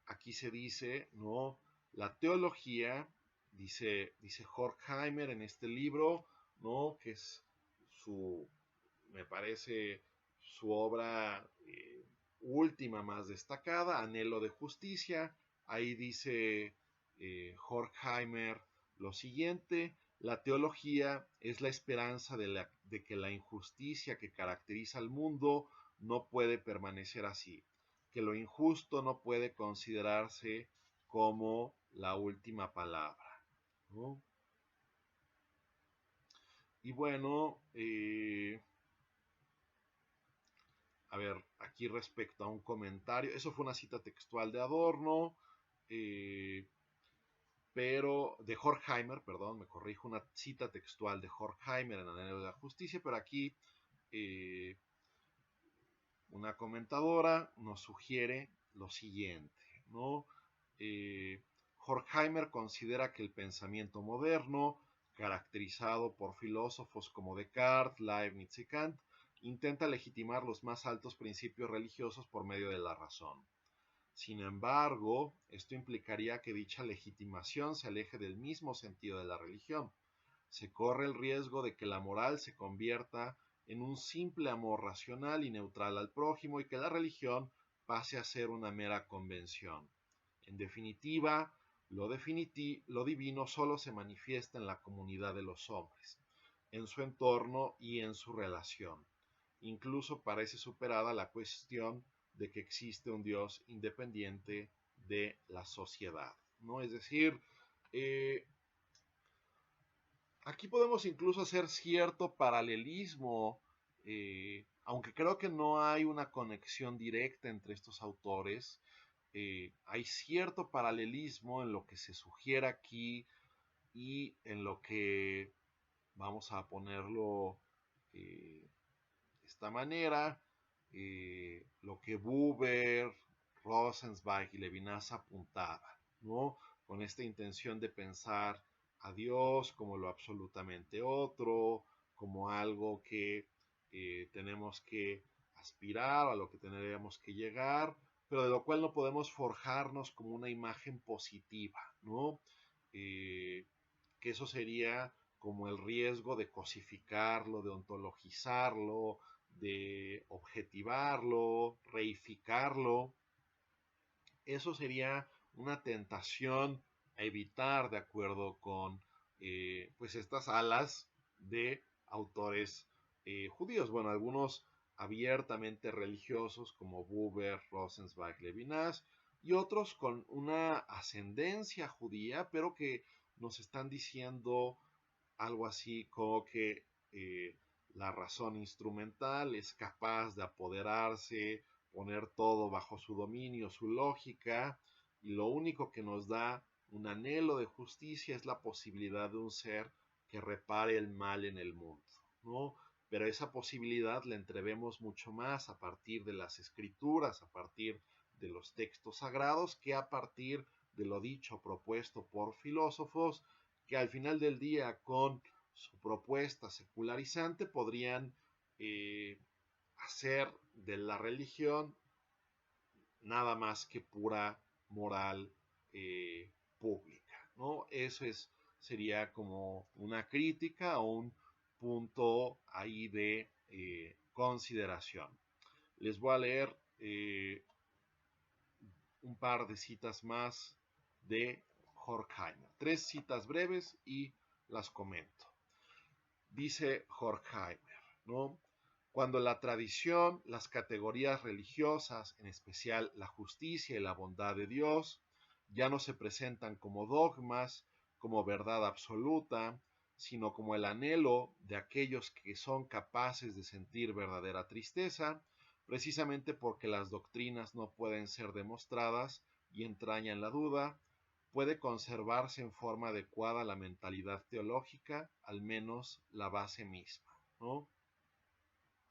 Aquí se dice, ¿no? La teología, dice Horkheimer en este libro, ¿no? Que es me parece, su obra última más destacada, Anhelo de Justicia. Ahí dice Horkheimer lo siguiente: la teología es la esperanza de que la injusticia que caracteriza al mundo no puede permanecer así, que lo injusto no puede considerarse como la última palabra, ¿no? Y bueno, a ver, aquí respecto a un comentario, eso fue una cita textual de Adorno, pero de Horkheimer, perdón, me corrijo, una cita textual de Horkheimer en Anhelo de la Justicia, pero aquí eh, una comentadora nos sugiere lo siguiente, ¿no? Horkheimer considera que el pensamiento moderno, caracterizado por filósofos como Descartes, Leibniz y Kant, intenta legitimar los más altos principios religiosos por medio de la razón. Sin embargo, esto implicaría que dicha legitimación se aleje del mismo sentido de la religión. Se corre el riesgo de que la moral se convierta en un simple amor racional y neutral al prójimo y que la religión pase a ser una mera convención. En definitiva, lo divino solo se manifiesta en la comunidad de los hombres, en su entorno y en su relación. Incluso parece superada la cuestión de que existe un Dios independiente de la sociedad, ¿no? Es decir, aquí podemos incluso hacer cierto paralelismo, aunque creo que no hay una conexión directa entre estos autores. Hay cierto paralelismo en lo que se sugiere aquí y en lo que, vamos a ponerlo de esta manera, lo que Buber, Rosenzweig y Levinas apuntaban, ¿no? Con esta intención de pensar a Dios como lo absolutamente otro, como algo que tenemos que aspirar, a lo que tendríamos que llegar, pero de lo cual no podemos forjarnos como una imagen positiva, ¿no? Que eso sería como el riesgo de cosificarlo, de ontologizarlo, de objetivarlo, reificarlo. Eso sería una tentación a evitar de acuerdo con pues estas alas de autores judíos. Bueno, algunos abiertamente religiosos como Buber, Rosenzweig, Levinas, y otros con una ascendencia judía, pero que nos están diciendo algo así como que la razón instrumental es capaz de apoderarse, poner todo bajo su dominio, su lógica, y lo único que nos da un anhelo de justicia es la posibilidad de un ser que repare el mal en el mundo, ¿no? Pero esa posibilidad la entrevemos mucho más a partir de las escrituras, a partir de los textos sagrados, que a partir de lo dicho, propuesto por filósofos, que al final del día con su propuesta secularizante podrían hacer de la religión nada más que pura moral pública, ¿no? Eso sería como una crítica o un punto ahí de consideración. Les voy a leer un par de citas más de Horkheimer. 3 citas breves y las comento. Dice Horkheimer, ¿no? Cuando la tradición, las categorías religiosas, en especial la justicia y la bondad de Dios, ya no se presentan como dogmas, como verdad absoluta, sino como el anhelo de aquellos que son capaces de sentir verdadera tristeza, precisamente porque las doctrinas no pueden ser demostradas y entrañan la duda, puede conservarse en forma adecuada la mentalidad teológica, al menos la base misma, ¿no?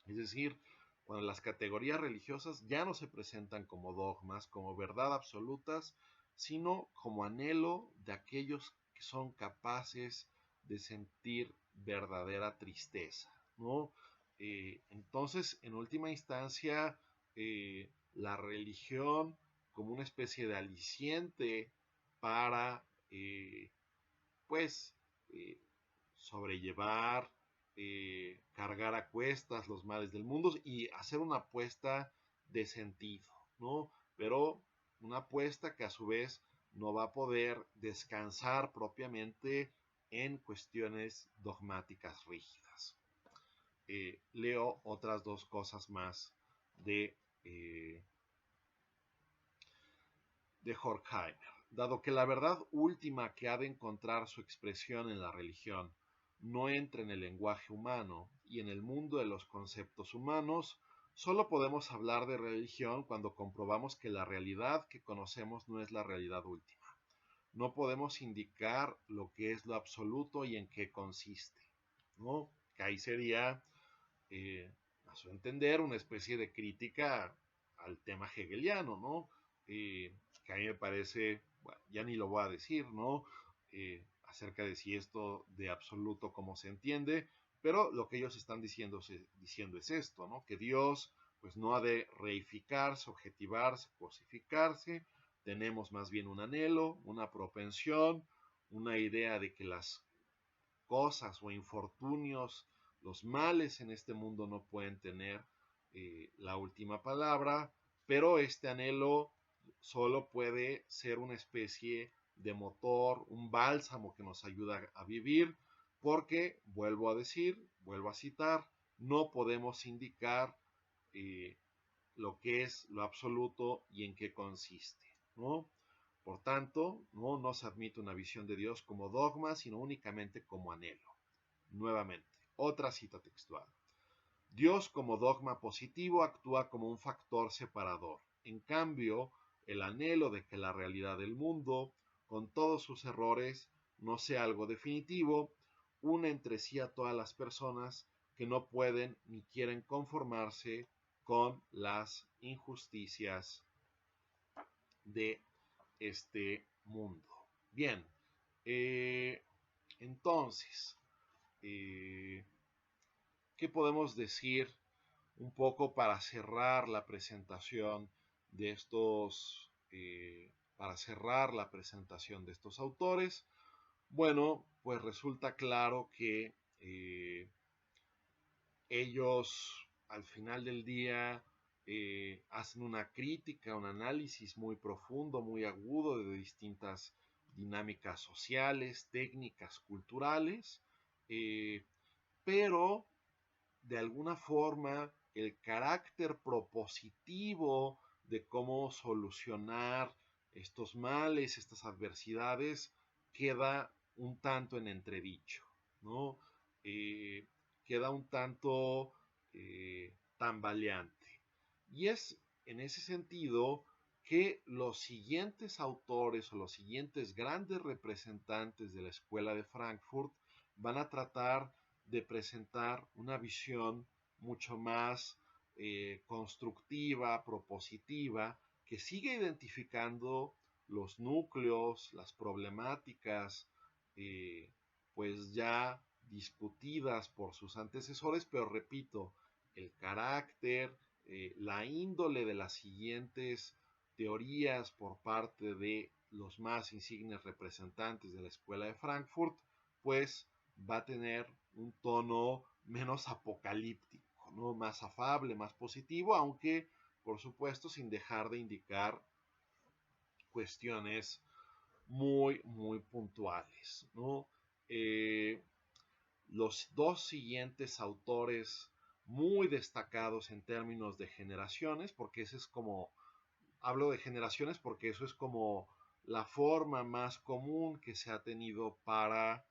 Es decir, cuando las categorías religiosas ya no se presentan como dogmas, como verdad absolutas, sino como anhelo de aquellos que son capaces de sentir verdadera tristeza, ¿no? Entonces, en última instancia, la religión como una especie de aliciente para, pues, eh, sobrellevar, cargar a cuestas los males del mundo y hacer una apuesta de sentido, ¿no? Pero una apuesta que a su vez no va a poder descansar propiamente en cuestiones dogmáticas rígidas. Leo otras dos cosas más eh, de Horkheimer. Dado que la verdad última que ha de encontrar su expresión en la religión no entra en el lenguaje humano y en el mundo de los conceptos humanos, solo podemos hablar de religión cuando comprobamos que la realidad que conocemos no es la realidad última. No podemos indicar lo que es lo absoluto y en qué consiste, ¿no? Que ahí sería, a su entender, una especie de crítica al tema hegeliano, ¿no? Que a mí me parece, bueno, ya ni lo voy a decir, ¿no? Acerca de si esto de absoluto cómo se entiende, pero lo que ellos están diciendo es esto, ¿no? Que Dios pues no ha de reificarse, objetivarse, cosificarse, tenemos más bien un anhelo, una propensión, una idea de que las cosas o infortunios, los males en este mundo no pueden tener la última palabra, pero este anhelo solo puede ser una especie de motor, un bálsamo que nos ayuda a vivir, porque, vuelvo a decir, vuelvo a citar, no podemos indicar eh, lo que es lo absoluto y en qué consiste, ¿no? Por tanto, no se admite una visión de Dios como dogma, sino únicamente como anhelo. Nuevamente, otra cita textual. Dios como dogma positivo actúa como un factor separador. En cambio, el anhelo de que la realidad del mundo, con todos sus errores, no sea algo definitivo, une entre sí a todas las personas que no pueden ni quieren conformarse con las injusticias de este mundo. Bien, eh, entonces, eh, ¿qué podemos decir un poco para cerrar la presentación de estos, para cerrar la presentación de estos autores? Bueno, pues resulta claro que ellos al final del día hacen una crítica, un análisis muy profundo, muy agudo de distintas dinámicas sociales, técnicas, culturales, eh, pero de alguna forma el carácter propositivo de cómo solucionar estos males, estas adversidades, queda un tanto en entredicho, ¿no? Eh, Queda un tanto tambaleante. Y es en ese sentido que los siguientes autores o los siguientes grandes representantes de la Escuela de Frankfurt van a tratar de presentar una visión mucho más constructiva, propositiva, que sigue identificando los núcleos, las problemáticas, pues ya discutidas por sus antecesores, pero repito, el carácter, la índole de las siguientes teorías por parte de los más insignes representantes de la Escuela de Frankfurt, pues va a tener un tono menos apocalíptico, ¿no? Más afable, más positivo, aunque por supuesto sin dejar de indicar cuestiones muy, muy puntuales, ¿no? Los dos siguientes autores muy destacados en términos de generaciones, porque ese es como, hablo de generaciones porque eso es como la forma más común que se ha tenido para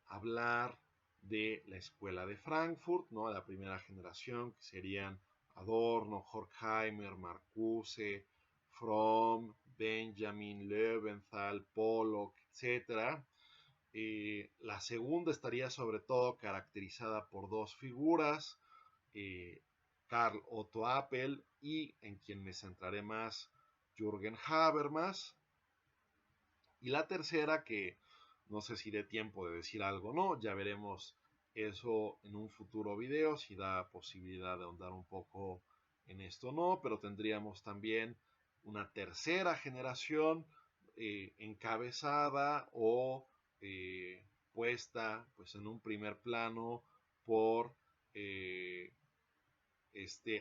hablar de la escuela de Frankfurt, ¿no? La primera generación, que serían Adorno, Horkheimer, Marcuse, Fromm, Benjamin, Löwenthal, Pollock, etc. La segunda estaría sobre todo caracterizada por dos figuras, eh, Karl Otto Appel y, en quien me centraré más, Jürgen Habermas. Y la tercera, que no sé si dé tiempo de decir algo o no, ya veremos eso en un futuro video, si da posibilidad de ahondar un poco en esto o no, pero tendríamos también una tercera generación encabezada o puesta pues en un primer plano por eh,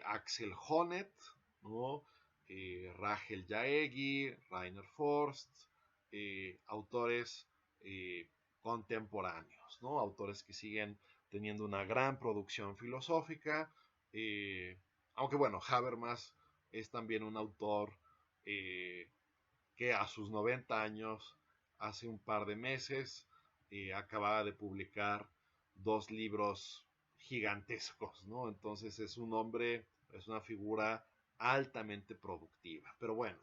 Axel Honneth, ¿no? Rachel Jaegi, Rainer Forst, autores contemporáneos, ¿no? Autores que siguen teniendo una gran producción filosófica, aunque bueno, Habermas es también un autor que a sus 90 años, hace un par de meses, acababa de publicar dos libros gigantescos, ¿no? Entonces es un hombre, es una figura altamente productiva. Pero bueno,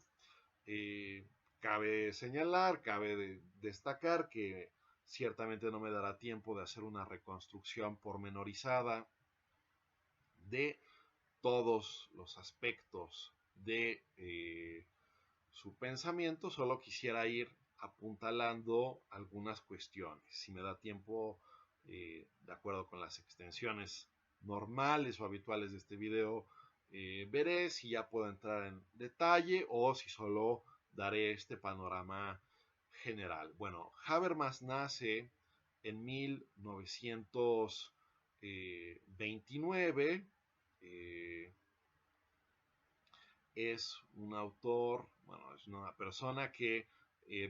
eh, cabe señalar, cabe destacar que ciertamente no me dará tiempo de hacer una reconstrucción pormenorizada de todos los aspectos de su pensamiento, solo quisiera ir apuntalando algunas cuestiones. Si me da tiempo, de acuerdo con las extensiones normales o habituales de este video, veré si ya puedo entrar en detalle o si solo daré este panorama general. Bueno, Habermas nace en 1929. Es un autor, bueno, es una persona que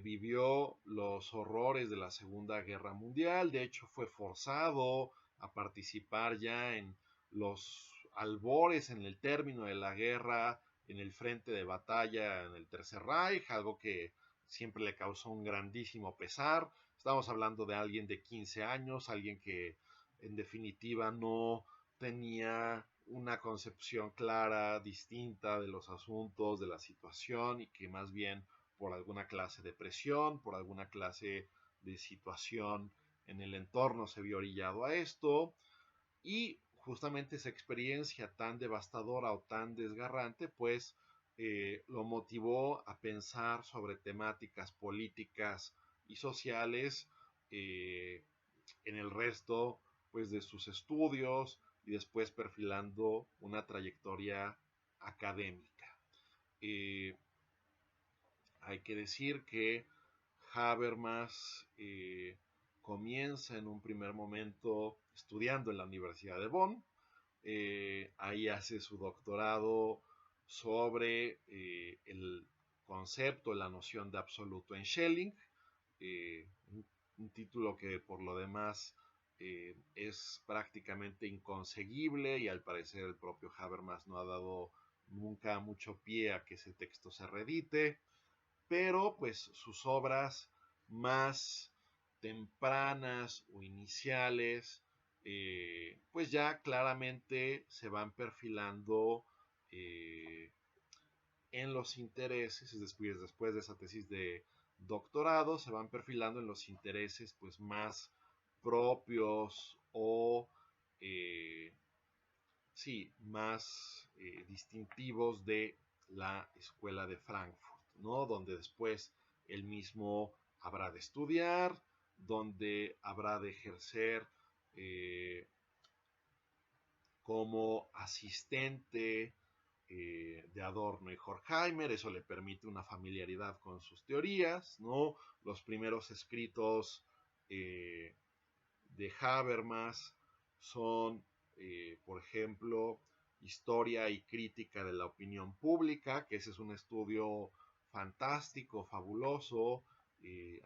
vivió los horrores de la Segunda Guerra Mundial. De hecho, fue forzado a participar ya en los albores, en el término de la guerra, en el frente de batalla en el Tercer Reich, algo que siempre le causó un grandísimo pesar. Estamos hablando de alguien de 15 años, alguien que en definitiva no tenía una concepción clara, distinta de los asuntos, de la situación, y que más bien por alguna clase de presión, por alguna clase de situación en el entorno se vio orillado a esto, y justamente esa experiencia tan devastadora o tan desgarrante pues lo motivó a pensar sobre temáticas políticas y sociales en el resto pues de sus estudios y después perfilando una trayectoria académica. Hay que decir que Habermas comienza en un primer momento estudiando en la Universidad de Bonn. Ahí hace su doctorado sobre el concepto, la noción de absoluto en Schelling, un título que por lo demás es prácticamente inconseguible, y al parecer el propio Habermas no ha dado nunca mucho pie a que ese texto se reedite, pero pues sus obras más tempranas o iniciales pues ya claramente se van perfilando eh, en los intereses, después de esa tesis de doctorado, se van perfilando en los intereses pues más propios o sí, más distintivos de la escuela de Frankfurt, ¿no? Donde después él mismo habrá de estudiar, donde habrá de ejercer como asistente de Adorno y Horkheimer. Eso le permite una familiaridad con sus teorías, ¿no? Los primeros escritos de Habermas son, por ejemplo, Historia y Crítica de la Opinión Pública, que ese es un estudio fantástico, fabuloso,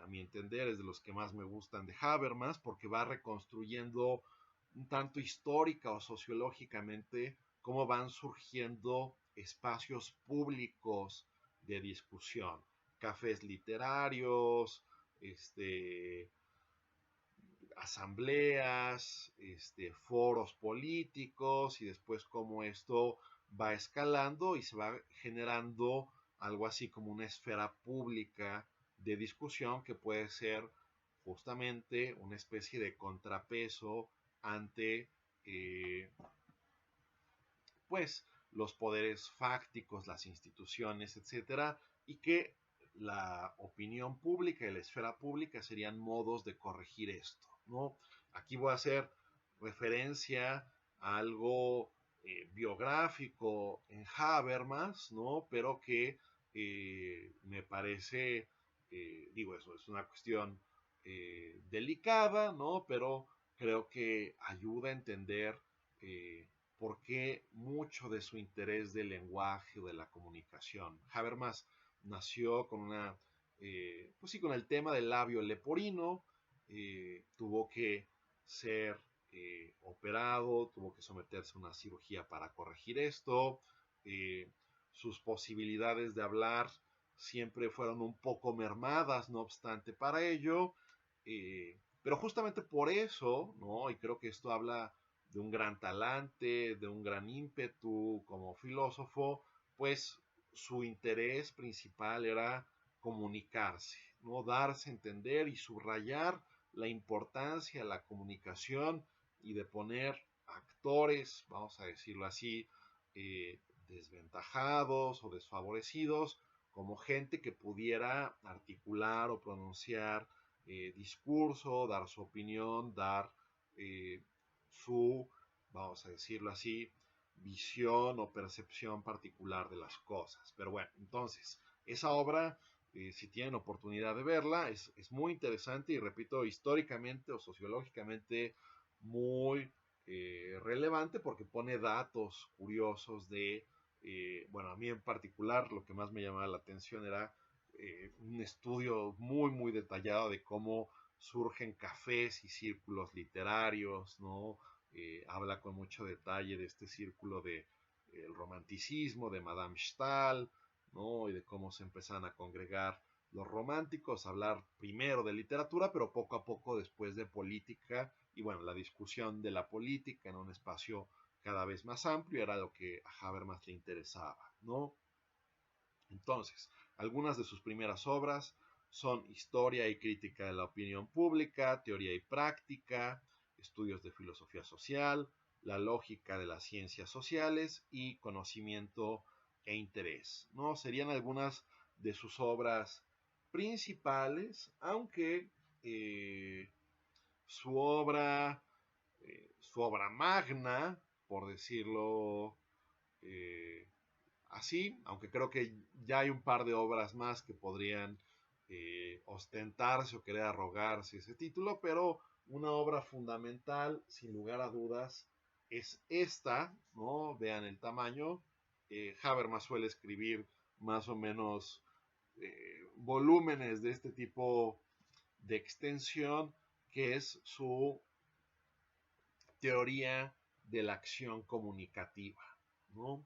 a mi entender es de los que más me gustan de Habermas, porque va reconstruyendo un tanto histórica o sociológicamente cómo van surgiendo espacios públicos de discusión, cafés literarios, asambleas, foros políticos y después cómo esto va escalando y se va generando algo así como una esfera pública de discusión que puede ser justamente una especie de contrapeso ante pues los poderes fácticos, las instituciones, etcétera, y que la opinión pública y la esfera pública serían modos de corregir esto, ¿no? Aquí voy a hacer referencia a algo biográfico en Habermas, ¿no? Pero que me parece, digo, eso es una cuestión delicada, ¿no? Pero creo que ayuda a entender por qué mucho de su interés del lenguaje o de la comunicación. Habermas nació con pues sí, con el tema del labio leporino, tuvo que ser operado, tuvo que someterse a una cirugía para corregir esto, eh, sus posibilidades de hablar siempre fueron un poco mermadas, no obstante, para ello, pero justamente por eso, ¿no? Y creo que esto habla de un gran talante, de un gran ímpetu como filósofo, pues su interés principal era comunicarse, ¿no? Darse a entender y subrayar la importancia de la comunicación y de poner actores, vamos a decirlo así, desventajados o desfavorecidos, como gente que pudiera articular o pronunciar discurso, dar su opinión, dar su, vamos a decirlo así, visión o percepción particular de las cosas. Pero bueno, entonces, esa obra, si tienen oportunidad de verla, es muy interesante y repito, históricamente o sociológicamente muy relevante porque pone datos curiosos bueno, a mí en particular lo que más me llamaba la atención era un estudio muy, muy detallado de cómo surgen cafés y círculos literarios, ¿no? Habla con mucho detalle de este círculo de el romanticismo, de Madame Stahl, ¿no? Y de cómo se empiezan a congregar los románticos, hablar primero de literatura, pero poco a poco después de política, y bueno, la discusión de la política en un espacio cada vez más amplio era lo que a Habermas le interesaba, ¿no? Entonces, algunas de sus primeras obras son Historia y crítica de la opinión pública, Teoría y práctica, Estudios de filosofía social, La lógica de las ciencias sociales y Conocimiento e interés, ¿no? Serían algunas de sus obras principales, aunque su obra, su obra magna, por decirlo eh, así, aunque creo que ya hay un par de obras más que podrían ostentarse o querer arrogarse ese título, pero una obra fundamental, sin lugar a dudas, es esta, ¿no? Vean el tamaño. Habermas suele escribir más o menos volúmenes de este tipo de extensión, que es su teoría de la acción comunicativa, ¿no?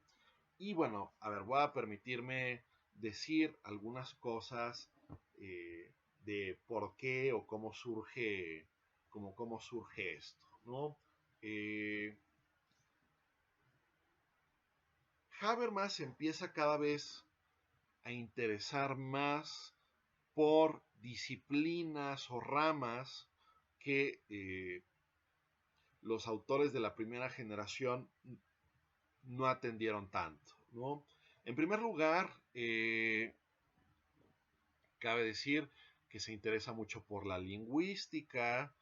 Y bueno, a ver, voy a permitirme decir algunas cosas de por qué o cómo surge esto, ¿no? Eh, Habermas empieza cada vez a interesar más por disciplinas o ramas que los autores de la primera generación no atendieron tanto, ¿no? En primer lugar, cabe decir que se interesa mucho por la lingüística,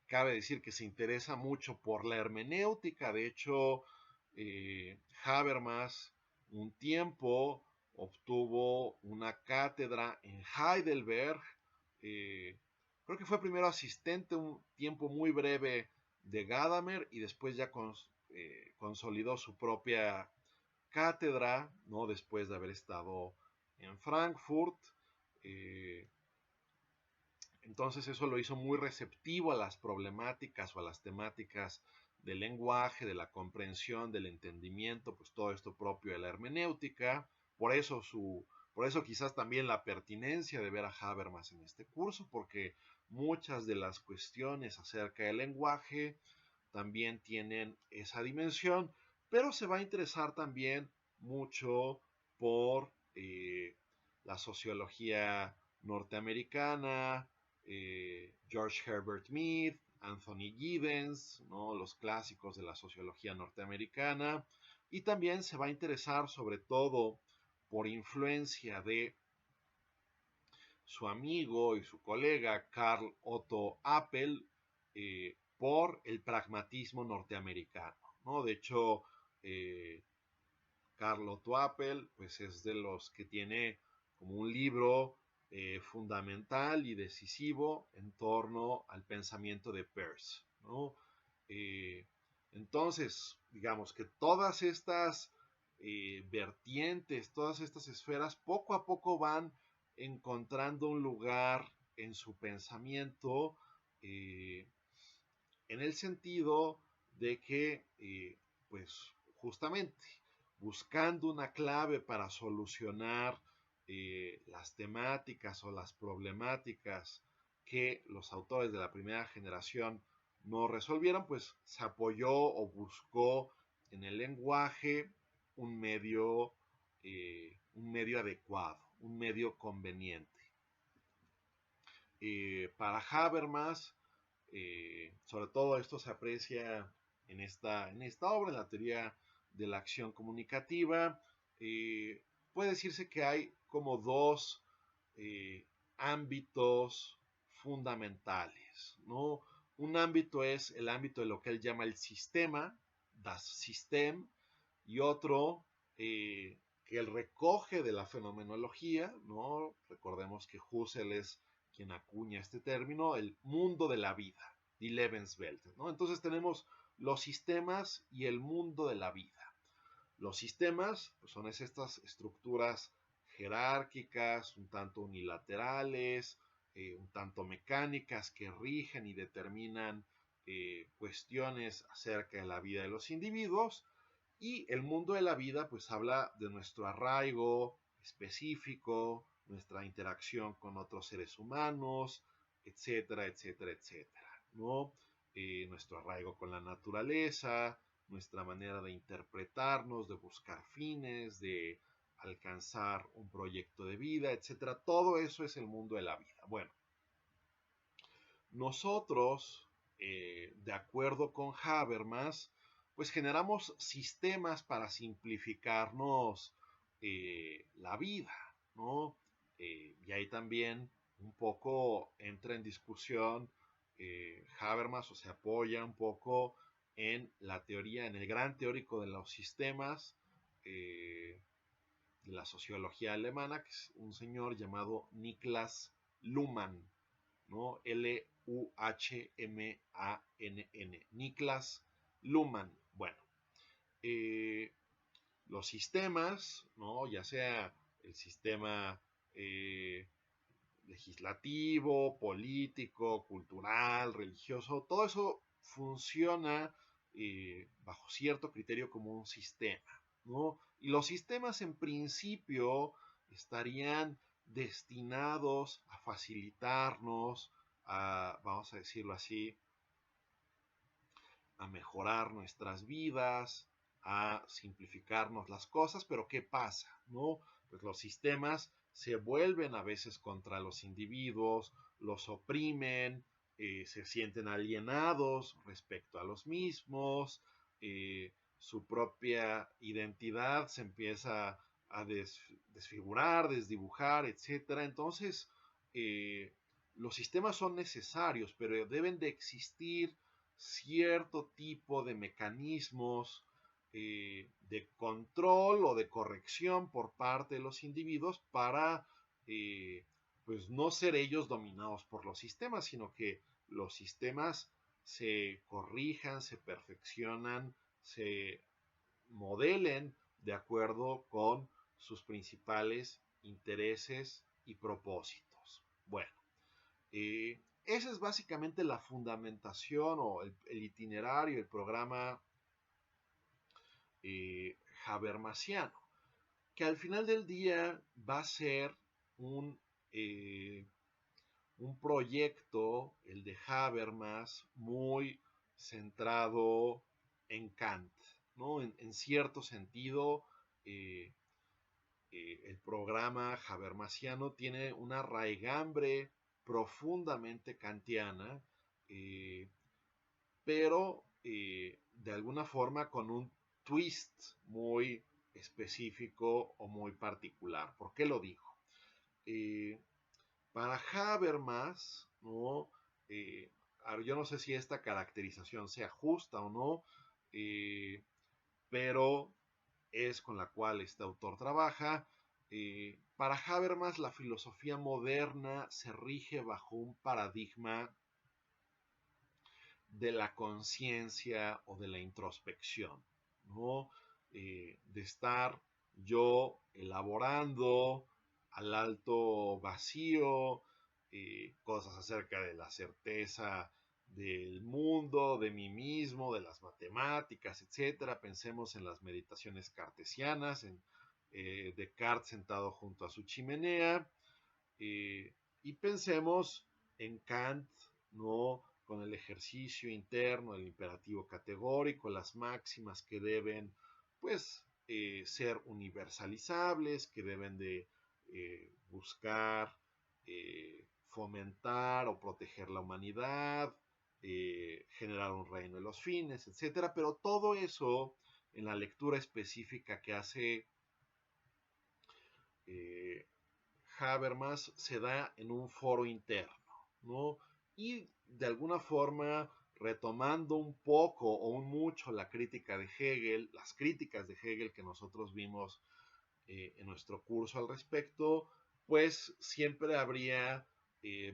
cabe decir que se interesa mucho por la hermenéutica. De hecho, Habermas un tiempo obtuvo una cátedra en Heidelberg. eh, Creo que fue primero asistente un tiempo muy breve de Gadamer y después ya consolidó su propia cátedra, ¿no? Después de haber estado en Frankfurt. Eh, Entonces eso lo hizo muy receptivo a las problemáticas o a las temáticas del lenguaje, de la comprensión, del entendimiento, pues todo esto propio de la hermenéutica. Por eso, por eso quizás también la pertinencia de ver a Habermas en este curso, porque muchas de las cuestiones acerca del lenguaje también tienen esa dimensión, pero se va a interesar también mucho por la sociología norteamericana, George Herbert Mead, Anthony Giddens, ¿no? Los clásicos de la sociología norteamericana, y también se va a interesar sobre todo por influencia de su amigo y su colega Carl Otto Appel por el pragmatismo norteamericano, ¿no? De hecho, Carl Otto Appel pues es de los que tiene como un libro fundamental y decisivo en torno al pensamiento de Peirce, ¿no? Eh, entonces, digamos que todas estas vertientes, todas estas esferas, poco a poco van encontrando un lugar en su pensamiento, eh, en el sentido de que, pues justamente, buscando una clave para solucionar las temáticas o las problemáticas que los autores de la primera generación no resolvieron, pues se apoyó o buscó en el lenguaje un medio adecuado, un medio conveniente. Para Habermas, sobre todo esto se aprecia en esta obra, en la teoría de la acción comunicativa. Puede decirse que hay como dos ámbitos fundamentales, ¿no? Un ámbito es el ámbito de lo que él llama el sistema, das System, y otro que él recoge de la fenomenología, ¿no? Recordemos que Husserl es quien acuña este término, el mundo de la vida, die Lebenswelt, ¿no? Entonces tenemos los sistemas y el mundo de la vida. Los sistemas pues, son estas estructuras jerárquicas, un tanto unilaterales, un tanto mecánicas que rigen y determinan cuestiones acerca de la vida de los individuos. Y el mundo de la vida pues habla de nuestro arraigo específico, nuestra interacción con otros seres humanos, etcétera, etcétera, etcétera, ¿no? Nuestro arraigo con la naturaleza, nuestra manera de interpretarnos, de buscar fines, de alcanzar un proyecto de vida, etcétera. Todo eso es el mundo de la vida. Bueno, nosotros, de acuerdo con Habermas, pues generamos sistemas para simplificarnos la vida, ¿no? Y ahí también un poco entra en discusión Habermas o se apoya un poco en la teoría, en el gran teórico de los sistemas de la sociología alemana, que es un señor llamado Niklas Luhmann, ¿no? Luhmann, Niklas Luhmann. Bueno, eh, los sistemas, ¿no? Ya sea el sistema legislativo, político, cultural, religioso, todo eso funciona bajo cierto criterio como un sistema, ¿no? Y los sistemas en principio estarían destinados a facilitarnos, vamos a decirlo así, a mejorar nuestras vidas, a simplificarnos las cosas, pero ¿qué pasa? ¿No? Pues los sistemas se vuelven a veces contra los individuos, los oprimen, se sienten alienados respecto a los mismos, su propia identidad se empieza a desfigurar, desdibujar, etc. Entonces, los sistemas son necesarios, pero deben de existir cierto tipo de mecanismos de control o de corrección por parte de los individuos para pues no ser ellos dominados por los sistemas, sino que los sistemas se corrijan, se perfeccionan, se modelen de acuerdo con sus principales intereses y propósitos. Bueno, Esa es básicamente la fundamentación o el itinerario, el programa habermasiano, que al final del día va a ser un, eh, un proyecto, el de Habermas, muy centrado en Kant, ¿no? En cierto sentido, eh, el programa habermasiano tiene una raigambre profundamente kantiana, eh, pero de alguna forma con un twist muy específico o muy particular. ¿Por qué lo digo? Eh, para Habermas, ¿no? Eh, yo no sé si esta caracterización sea justa o no, eh, pero es con la cual este autor trabaja. Para Habermas, la filosofía moderna se rige bajo un paradigma de la conciencia o de la introspección, ¿no? De estar yo elaborando al alto vacío cosas acerca de la certeza del mundo, de mí mismo, de las matemáticas, etcétera. Pensemos en las meditaciones cartesianas, en Descartes sentado junto a su chimenea, y pensemos en Kant, ¿no? Con el ejercicio interno, el imperativo categórico, las máximas que deben, pues, ser universalizables, que deben de buscar fomentar o proteger la humanidad, generar un reino de los fines, etcétera. Pero todo eso en la lectura específica que hace eh, Habermas se da en un foro interno, ¿no? Y de alguna forma, retomando un poco o un mucho la crítica de Hegel, las críticas de Hegel que nosotros vimos en nuestro curso al respecto, pues siempre habría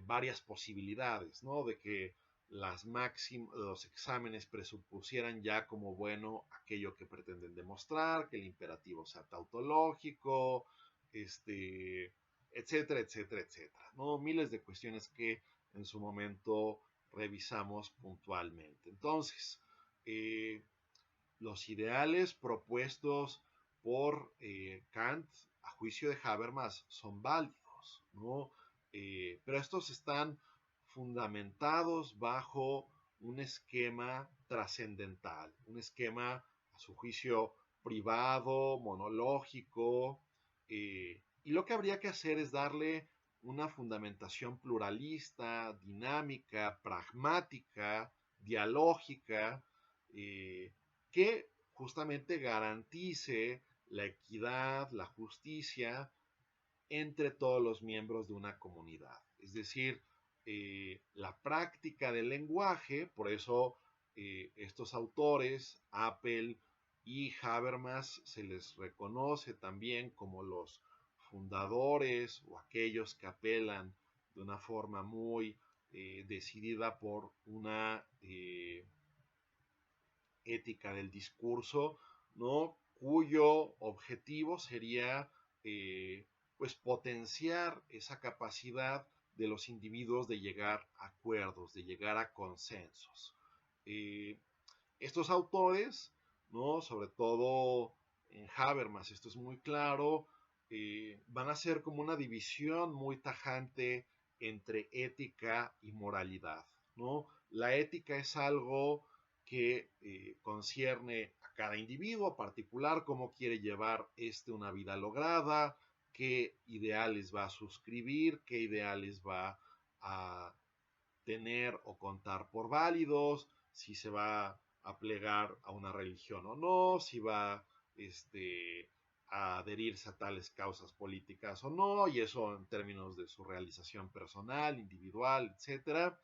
varias posibilidades, ¿no? De que los exámenes presupusieran ya como bueno aquello que pretenden demostrar, que el imperativo sea tautológico, este, etcétera, etcétera, etcétera, ¿no? Miles de cuestiones que en su momento revisamos puntualmente. Entonces, los ideales propuestos por Kant, a juicio de Habermas, son válidos, ¿no? Pero estos están fundamentados bajo un esquema trascendental, un esquema, a su juicio, privado, monológico, y lo que habría que hacer es darle una fundamentación pluralista, dinámica, pragmática, dialógica, que justamente garantice la equidad, la justicia entre todos los miembros de una comunidad. Es decir, la práctica del lenguaje, por eso estos autores, Apel y Habermas, se les reconoce también como los fundadores o aquellos que apelan de una forma muy decidida por una ética del discurso, ¿no? Cuyo objetivo sería pues potenciar esa capacidad de los individuos de llegar a acuerdos, de llegar a consensos. Eh, Estos autores, ¿no? Sobre todo en Habermas, esto es muy claro, van a ser como una división muy tajante entre ética y moralidad, ¿no? La ética es algo que concierne a cada individuo particular, cómo quiere llevar una vida lograda, qué ideales va a suscribir, qué ideales va a tener o contar por válidos, si se va a plegar a una religión o no, si va a adherirse a tales causas políticas o no, y eso en términos de su realización personal, individual, etcétera.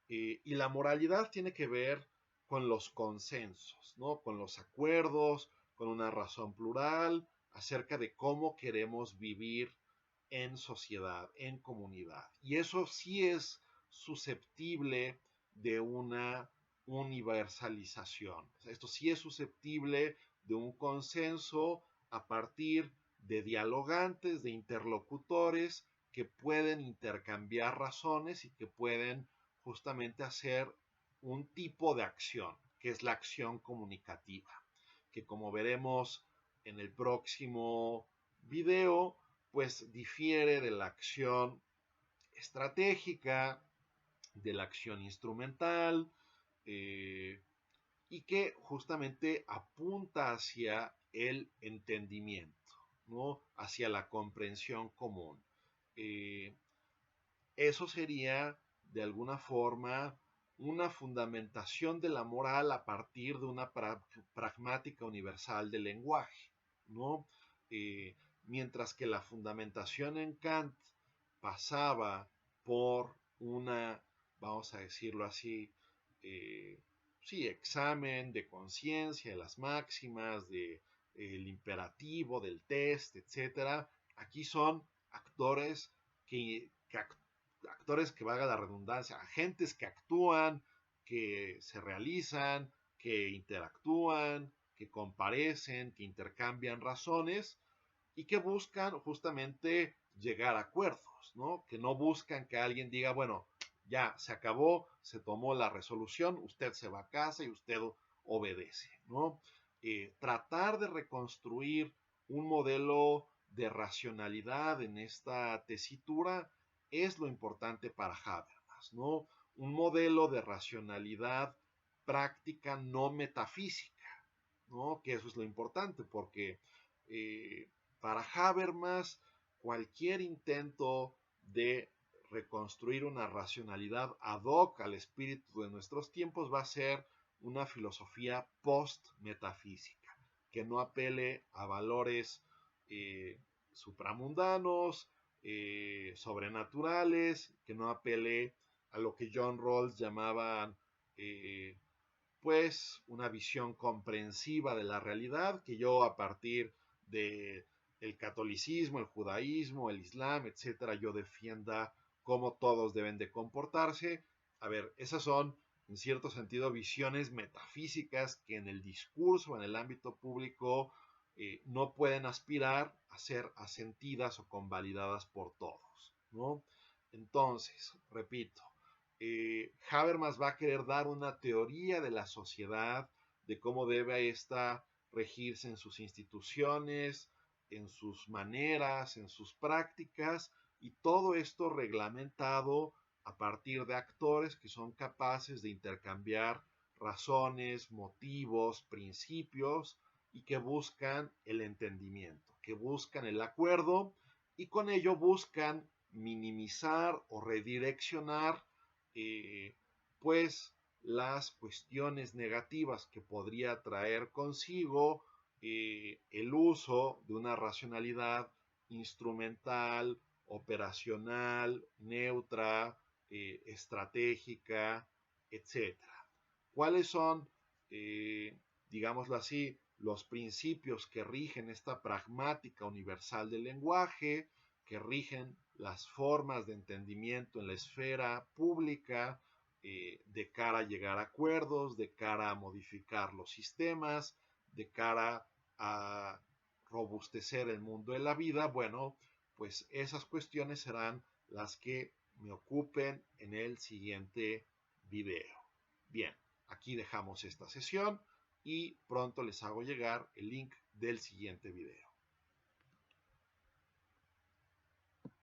Y la moralidad tiene que ver con los consensos, ¿no? Con los acuerdos, con una razón plural acerca de cómo queremos vivir en sociedad, en comunidad. Y eso sí es susceptible de una universalización. Esto sí es susceptible de un consenso a partir de dialogantes, de interlocutores que pueden intercambiar razones y que pueden justamente hacer un tipo de acción, que es la acción comunicativa, que como veremos en el próximo video, pues difiere de la acción estratégica, de la acción instrumental, y que justamente apunta hacia el entendimiento, ¿no? Hacia la comprensión común. Eso sería, de alguna forma, una fundamentación de la moral a partir de una pragmática universal del lenguaje, ¿no? Mientras que la fundamentación en Kant pasaba por una, vamos a decirlo así, sí, examen de conciencia de las máximas, de el imperativo, del test, etcétera. Aquí son actores actores que valga la redundancia, agentes que actúan, que se realizan, que interactúan, que comparecen, que intercambian razones y que buscan justamente llegar a acuerdos, ¿no? Que no buscan que alguien diga, bueno, ya se acabó, se tomó la resolución, usted se va a casa y usted obedece, ¿no? Tratar de reconstruir un modelo de racionalidad en esta tesitura es lo importante para Habermas, ¿no? Un modelo de racionalidad práctica no metafísica, ¿no? Que eso es lo importante, porque para Habermas cualquier intento de reconstruir una racionalidad ad hoc al espíritu de nuestros tiempos va a ser una filosofía post-metafísica, que no apele a valores supramundanos, sobrenaturales, que no apele a lo que John Rawls llamaba pues una visión comprensiva de la realidad, que yo a partir de el catolicismo, el judaísmo, el islam, etcétera, yo defienda cómo todos deben de comportarse. A ver, esas son en cierto sentido visiones metafísicas que en el discurso, en el ámbito público, no pueden aspirar a ser asentidas o convalidadas por todos, ¿no? Entonces, repito, Habermas va a querer dar una teoría de la sociedad, de cómo debe esta regirse en sus instituciones, en sus maneras, en sus prácticas, y todo esto reglamentado a partir de actores que son capaces de intercambiar razones, motivos, principios, y que buscan el entendimiento, que buscan el acuerdo, y con ello buscan minimizar o redireccionar pues las cuestiones negativas que podría traer consigo el uso de una racionalidad instrumental, operacional, neutra, estratégica, etcétera. ¿Cuáles son, digámoslo así, los principios que rigen esta pragmática universal del lenguaje, que rigen las formas de entendimiento en la esfera pública de cara a llegar a acuerdos, de cara a modificar los sistemas, de cara a robustecer el mundo de la vida? Bueno, pues esas cuestiones serán las que me ocupen en el siguiente video. Bien, aquí dejamos esta sesión y pronto les hago llegar el link del siguiente video.